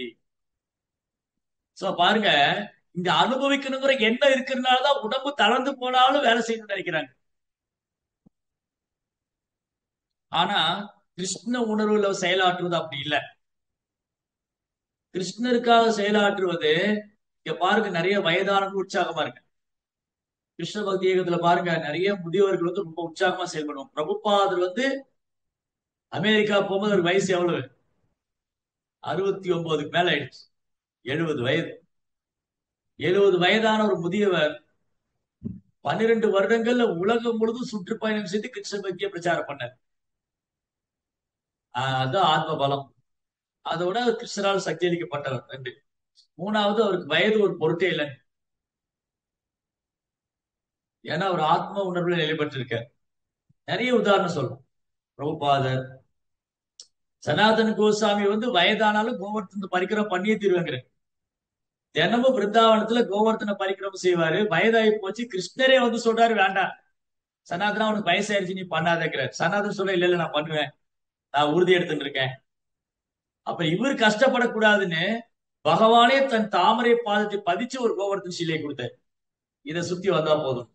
சோ பாருங்க, இங்க அனுபவிக்கணுங்கிற எண்ணம் இருக்கிறதுனாலதான் உடம்பு தளர்ந்து போனாலும் வேலை செய்யணும்னு நினைக்கிறாங்க. ஆனா கிருஷ்ண உணர்வுல செயலாற்றுவது அப்படி இல்லை. கிருஷ்ணருக்காக செயலாற்றுவது, இங்க பாருங்க நிறைய வயதானவங்க உற்சாகமா இருக்கு. கிருஷ்ண பக்தி இயக்கத்துல பாருங்க நிறைய முதியவர்கள் வந்து ரொம்ப உற்சாகமா செயல்படுவோம். பிரபுபாதர் வந்து அமெரிக்கா போகும்போது ஒரு வயசு எவ்வளவு? 69க்கு மேல ஆயிடுச்சு. 70 வயது. 70 வயதான ஒரு முதியவர் 12 வருடங்கள்ல உலகம் முழுதும் சுற்றுப்பயணம் செய்து கிருஷ்ண பக்தியை பிரச்சாரம் பண்ணார். அதுதான் ஆத்ம பலம். அதோட கிருஷ்ணரால் சக்தி அளிக்கப்பட்டவர் 2. மூணாவது, அவருக்கு வயது ஒரு பொருட்டே இல்லை. ஏன்னா அவர் ஆத்ம உணர்வுல நிலை பெற்றிருக்கார். நிறைய உதாரணம் சொல்லணும். பிரபுபாதர், சனாதன கோஸ்வாமி வந்து வயதானாலும் கோவர்த்தன பரிக்கிரம் பண்ணியே தீர்வாங்க. தினமும் பிருந்தாவனத்துல கோவர்த்தன பரிக்கிரமம் செய்வாரு. வயதாகி போச்சு, கிருஷ்ணரே வந்து சொல்றாரு வேண்டாம் சனாதனா, உனக்கு வயசாயிருச்சு, நீ பண்ணாதேங்கிறார். சனாதன் சொல்ல இல்ல இல்ல நான் பண்ணுவேன், நான் உறுதி எடுத்துட்டு இருக்கேன். அப்ப இவர் கஷ்டப்படக்கூடாதுன்னு பகவானே தன் தாமரை பாதத்தை பதிச்சு ஒரு கோவர்த்தன சிலையை கொடுத்தார். இதை சுத்தி வந்தா போதும்.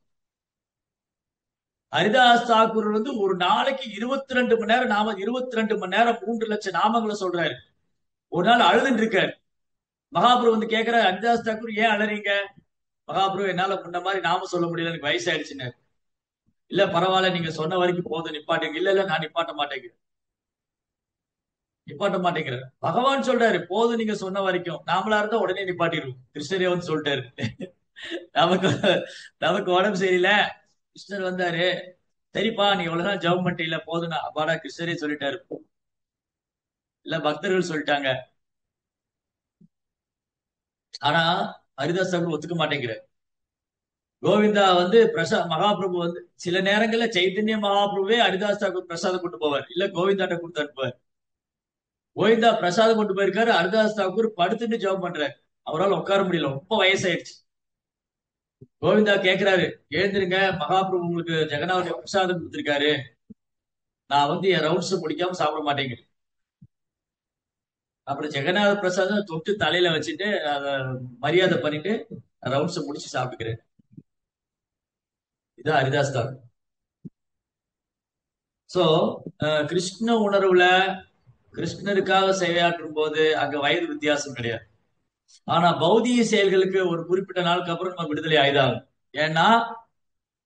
ஹரிதாஸ் தாக்கூர் வந்து ஒரு நாளைக்கு 22 மணி நேரம் 22 மணி நேரம் 3 லட்சம் நாமங்களை சொல்றாரு. ஒரு நாள் அழுதுன்னு இருக்காரு. மகாபுரு வந்து கேட்கிற, ஹரிதாஸ் தாக்கூர் ஏன் அழறீங்க? மகாபுரு, என்னால முன்ன மாதிரி நாம சொல்ல முடியல, எனக்கு வயசாயிடுச்சுன்னு. இல்ல பரவாயில்ல, நீங்க சொன்ன வரைக்கும் போதும், நிப்பாட்டுங்க. இல்ல இல்ல நான் நிப்பாட்ட மாட்டேங்கிறேன், நிப்பாட்ட மாட்டேங்கிறேன். பகவான் சொல்றாரு போதும், நீங்க சொன்ன வரைக்கும். நாமளா இருந்தா உடனே நிப்பாட்டிடுவோம். கிருஷ்ணரே வந்து சொல்லிட்டாரு. நமக்கு நமக்கு உடம்பு சரியில்லை, கிருஷ்ணர் வந்தாரு, சரிப்பா நீ எவ்வளவுதான் ஜெபம் பண்ணிட்டீல போதும், அப்பாடா கிருஷ்ணரே சொல்லிட்டாரு. இல்ல பக்தர்கள் சொல்லிட்டாங்க. ஆனா ஹரிதாஸ் தாக்கூர் ஒத்துக்க மாட்டேங்கிறார். கோவிந்தா வந்து மகாபிரபு வந்து சில நேரங்கள்ல சைத்தன்ய மகாபிரபுவே ஹரிதாஸ் தாக்கூர் பிரசாதம் கொண்டு போவார், இல்ல கோவிந்தாட்ட கொடுத்து அனுப்புவார். கோவிந்தா பிரசாதம் கொண்டு போயிருக்காரு, ஹரிதாஸ் தாக்கூர் படுத்துட்டு ஜெபம் பண்றாரு. அவரால் உட்கார முடியல, ரொம்ப வயசாயிடுச்சு. கோவிந்தா கேக்குறாரு, எழுந்திருங்க, மகாபிரபு உங்களுக்கு ஜெகநாதனுடைய பிரசாதம் கொடுத்திருக்காரு, நான் வந்து என் ரவுண்ட்ஸ் முடிக்காம சாப்பிட மாட்டேங்கிறேன். அப்புறம் ஜெகநாத பிரசாதம் தொட்டு தலையில வச்சுட்டு அத மரியாதை பண்ணிட்டு ரவுண்ட்ஸ் முடிச்சு சாப்பிட்டுக்கிறேன். இதான் ஹரிதாஸ் தாக்கூர். சோ கிருஷ்ண உணர்வுல கிருஷ்ணருக்காக சேவையாற்றும் போது அங்க வயது வித்தியாசம் கிடையாது. ஆனா பௌதிக செயல்களுக்கு ஒரு குறிப்பிட்ட நாளுக்கு அப்புறம் நம்ம விடுதலை ஆயுதாகும். ஏன்னா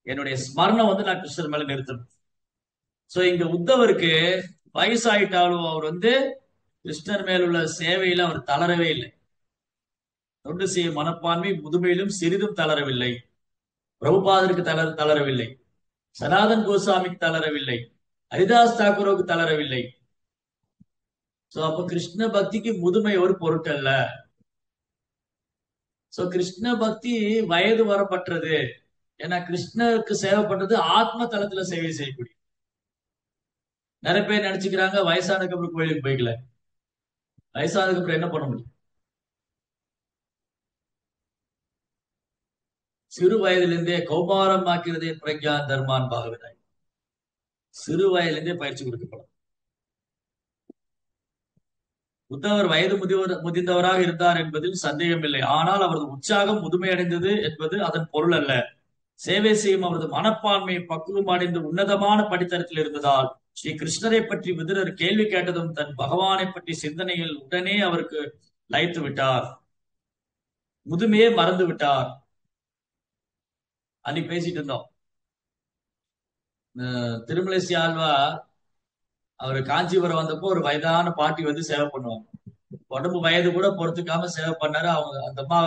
என்னுடைய ஸ்மரணம் வந்து நான் கிருஷ்ணர் மேல நிறுத்தணும். சோ இங்க உத்தவருக்கு வயசாயிட்டாலும் அவர் வந்து கிருஷ்ணர் மேல் உள்ள சேவையில அவர் தளரவே இல்லை. தொண்டு செய்யும் மனப்பான்மை முதுமையிலும் சிறிதும் தளரவில்லை. பிரபுபாதருக்கு தளரவில்லை. சனாதன் கோஸ்வாமிக்கு தளரவில்லை. ஹரிதாஸ் தாக்கூருக்கு தளரவில்லை. சோ அப்ப கிருஷ்ண பக்திக்கு முதுமை ஒரு பொருட்டல்ல. சோ கிருஷ்ண பக்தி வயது வரப்பட்டது. ஏன்னா கிருஷ்ணருக்கு சேவை பண்றது ஆத்ம தளத்துல சேவை செய்யக்கூடிய. நிறைய பேர் நினைச்சுக்கிறாங்க வயசானதுக்கு அப்புறம் கோயிலுக்கு போய்க்கல. வயசானதுக்கு அப்புறம் என்ன பண்ண முடியும்? சிறு வயதிலிருந்தே கௌமாரம் ஆக்கிறதே பிரக்யா தர்மான் பாகவதாய். சிறு வயதிலிருந்தே பயிற்சி கொடுக்கப்படும். உத்தவர் வயது முதிர்ந்தவராக இருந்தார் என்பதில் சந்தேகமில்லை. ஆனால் அவரது உற்சாகம் முதுமையடைந்தது என்பது அதன் பொருள் அல்ல. சேவை செய்யும் அவரது மனப்பான்மை பக்குவம் அடைந்து உன்னதமான படித்தரத்தில் இருந்ததால் ஸ்ரீ கிருஷ்ணரை பற்றி விதுரர் கேள்வி கேட்டதும் தன் பகவானை பற்றி சிந்தனையில் உடனே அவருக்கு லயித்து விட்டார். முதுமையே மறந்து விட்டார். அன்னைக்கு பேசிட்டு இருந்தோம். திருமலேசி ஆழ்வா அவர் காஞ்சிபுரம் வந்தப்போ ஒரு வயதான பாட்டி வந்து சேவை பண்ணுவாங்க. உடம்பு வயது கூட பொறுத்துக்காம சேவை பண்ணாரு. அவங்க அந்த அம்மா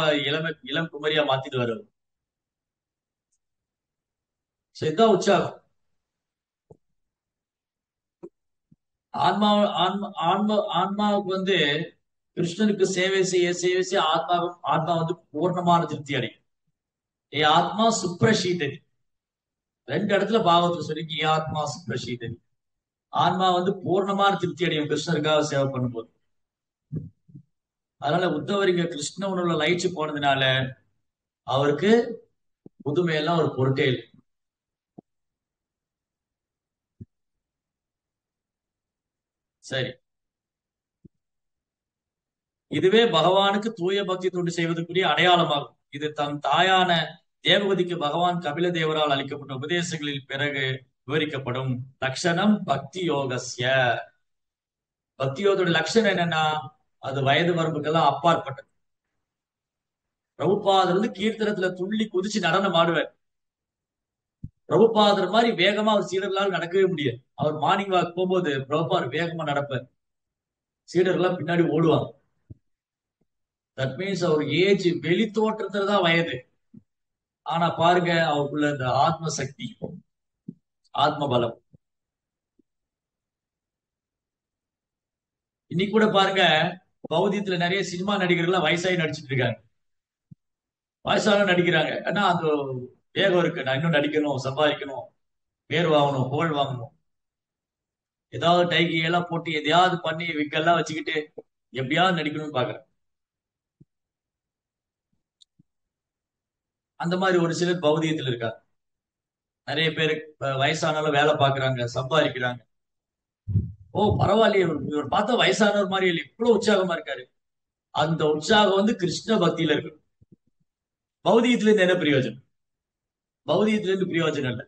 இளம் குமரியா மாத்திட்டு வருவாரு. இதுதான் உற்சாகம். ஆன்மா ஆன்மா ஆன்மா ஆன்மாவுக்கு வந்து கிருஷ்ணனுக்கு சேவை செய்ய சேவை செய்ய ஆத்மா வந்து பூர்ணமான திருப்தி அடையும். ஏ ஆத்மா சுப்ரஷீததி. 2 இடத்துல பாகவத்துல சொல்லி ஆத்மா சுப்ரஷீததி. ஆன்மா வந்து பூர்ணமான திருப்தி அடையும் கிருஷ்ணருக்காக சேவை பண்ணும்போது. அதனால உத்தவர் இங்க கிருஷ்ண உணர்வுல லயிச்சு போனதுனால அவருக்கு புதுமையெல்லாம் ஒரு பொருட்டே இல்லை. சரி, இதுவே பகவானுக்கு தூய பக்தி தொண்டு செய்வதற்குரிய அடையாளமாகும். இது தம் தாயான தேவகதிக்கு பகவான் கபில தேவரால் அளிக்கப்பட்ட உபதேசங்களில் பிறகு விவரிக்கப்படும். லட்சணம் பக்தி யோகஸ்ய. பக்தி யோகத்தோட லட்சணம் என்னன்னா, அது வயது வரம்புக்கெல்லாம் அப்பாற்பட்டது. பிரபுபாதர் வந்து கீர்த்தனத்துல துள்ளி குதிச்சு நடனம் ஆடுவார். பிரபுபாதர் மாதிரி வேகமா அவர் சீடர்களால் நடக்கவே முடியாது. அவர் மார்னிங் வாக் போகும்போது பிரபுபாதர் வேகமா நடப்பார், சீடர்கள்லாம் பின்னாடி ஓடுவாங்க. தட் மீன்ஸ் அவர் ஏஜ் வெளி தோற்றத்துல தான் வயது. ஆனா பாருங்க, அவருக்குள்ள இந்த ஆத்ம சக்தி, ஆத்ம பலம். இன்னைக்கு கூட பாருங்க, பௌதியத்துல நிறைய சினிமா நடிகர்கள் வயசாகி நடிச்சிட்டு இருக்காங்க. வயசாக நடிக்கிறாங்க, ஏன்னா அந்த வேகம் இருக்கு. நான் இன்னும் நடிக்கணும், சம்பாதிக்கணும், பேர் வாங்கணும், புகழ் வாங்கணும். ஏதாவது டைகி எல்லாம் போட்டு எதையாவது பண்ணி விக்கெல்லாம் வச்சுக்கிட்டு எப்படியாவது நடிக்கணும்னு பாக்குறேன். அந்த மாதிரி ஒரு சிலர் பௌதியத்தில் இருக்காங்க. நிறைய பேர் வயசானாலும் வேலை பாக்குறாங்க, சம்பாதிக்கிறாங்க. ஓ பரவாயில்லையே, இவர் பார்த்தா வயசானவர் மாதிரி இல்லை, இவ்வளவு உற்சாகமா இருக்காரு. அந்த உற்சாகம் வந்து கிருஷ்ண பக்தியில இருக்கு. பௌதிகத்துல இருந்து என்ன பிரயோஜனம்? பௌதிகத்துல இருந்து பிரயோஜனம் இல்லை.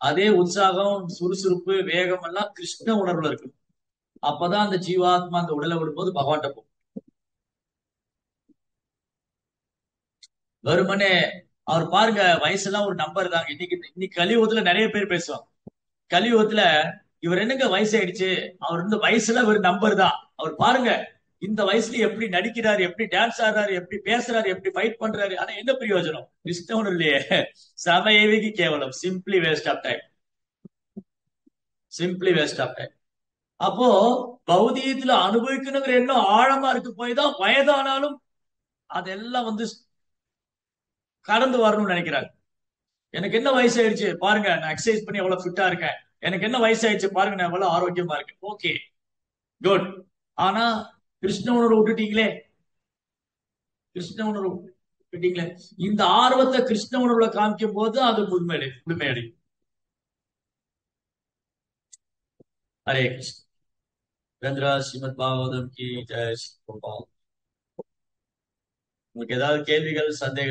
அதே உற்சாகம், சுறுசுறுப்பு, வேகம் எல்லாம் கிருஷ்ண உணர்வுல இருக்கு. அப்பதான் அந்த ஜீவாத்மா அந்த உடலை விடும்போது பகவான்கிட்ட போகும். வெறுமனே அவர் பாருங்க, வயசெல்லாம் ஒரு நம்பர் தாங்க. இன்னைக்கு இன்னைக்கு கலியுகத்துல நிறைய பேர் பேசுவாங்க. கலியுகத்துல இவர் என்னங்க வயசாயிடுச்சு, அவர் இந்த வயசுல ஒரு நம்பர் தான். அவர் பாருங்க, இந்த வயசுல எப்படி நடிக்கிறாரு, எப்படி டான்ஸ் ஆடுறாரு, எப்படி பேசுறாரு, எப்படி ஃபைட் பண்றாரு. ஆனா என்ன பிரயோஜனம்? கிருஷ்ணவன் இல்லையே. சமயவிக்கு கேவலம், simply waste of time. Simply waste of time. அப்போ பௌதீகத்துல அனுபவிக்கணுங்கிற எண்ணம் ஆழமா இருக்கு போய் தான் வயதானாலும் அதெல்லாம் வந்து கடந்து வரணும்னு நினைக்கிறாங்க. எனக்கு என்ன வயசாயிடுச்சு பாருங்க, நான் எக்ஸசைஸ் பண்ணி எவ்வளவு ஃபிட்டா இருக்கேன். எனக்கு என்ன வயசாயிடுச்சு பாருங்க, நான் எவ்வளவு ஆரோக்கியமா இருக்கேன். Okay, good. ஆனா கிருஷ்ண உணர்வு விட்டுட்டீங்களே. கிருஷ்ண உணர்வு விட்டீங்களே. இந்த ஆர்வத்தை கிருஷ்ண உணர்வுல காமிக்கும் போது அது முழுமையடை. ஹரே கிருஷ்ண. ரந்திரா ஸ்ரீமத் பாகவதம் கி ஜெய். ஸ்ரீ கோபால். உங்களுக்கு ஏதாவது கேள்விகள், சந்தேகம்?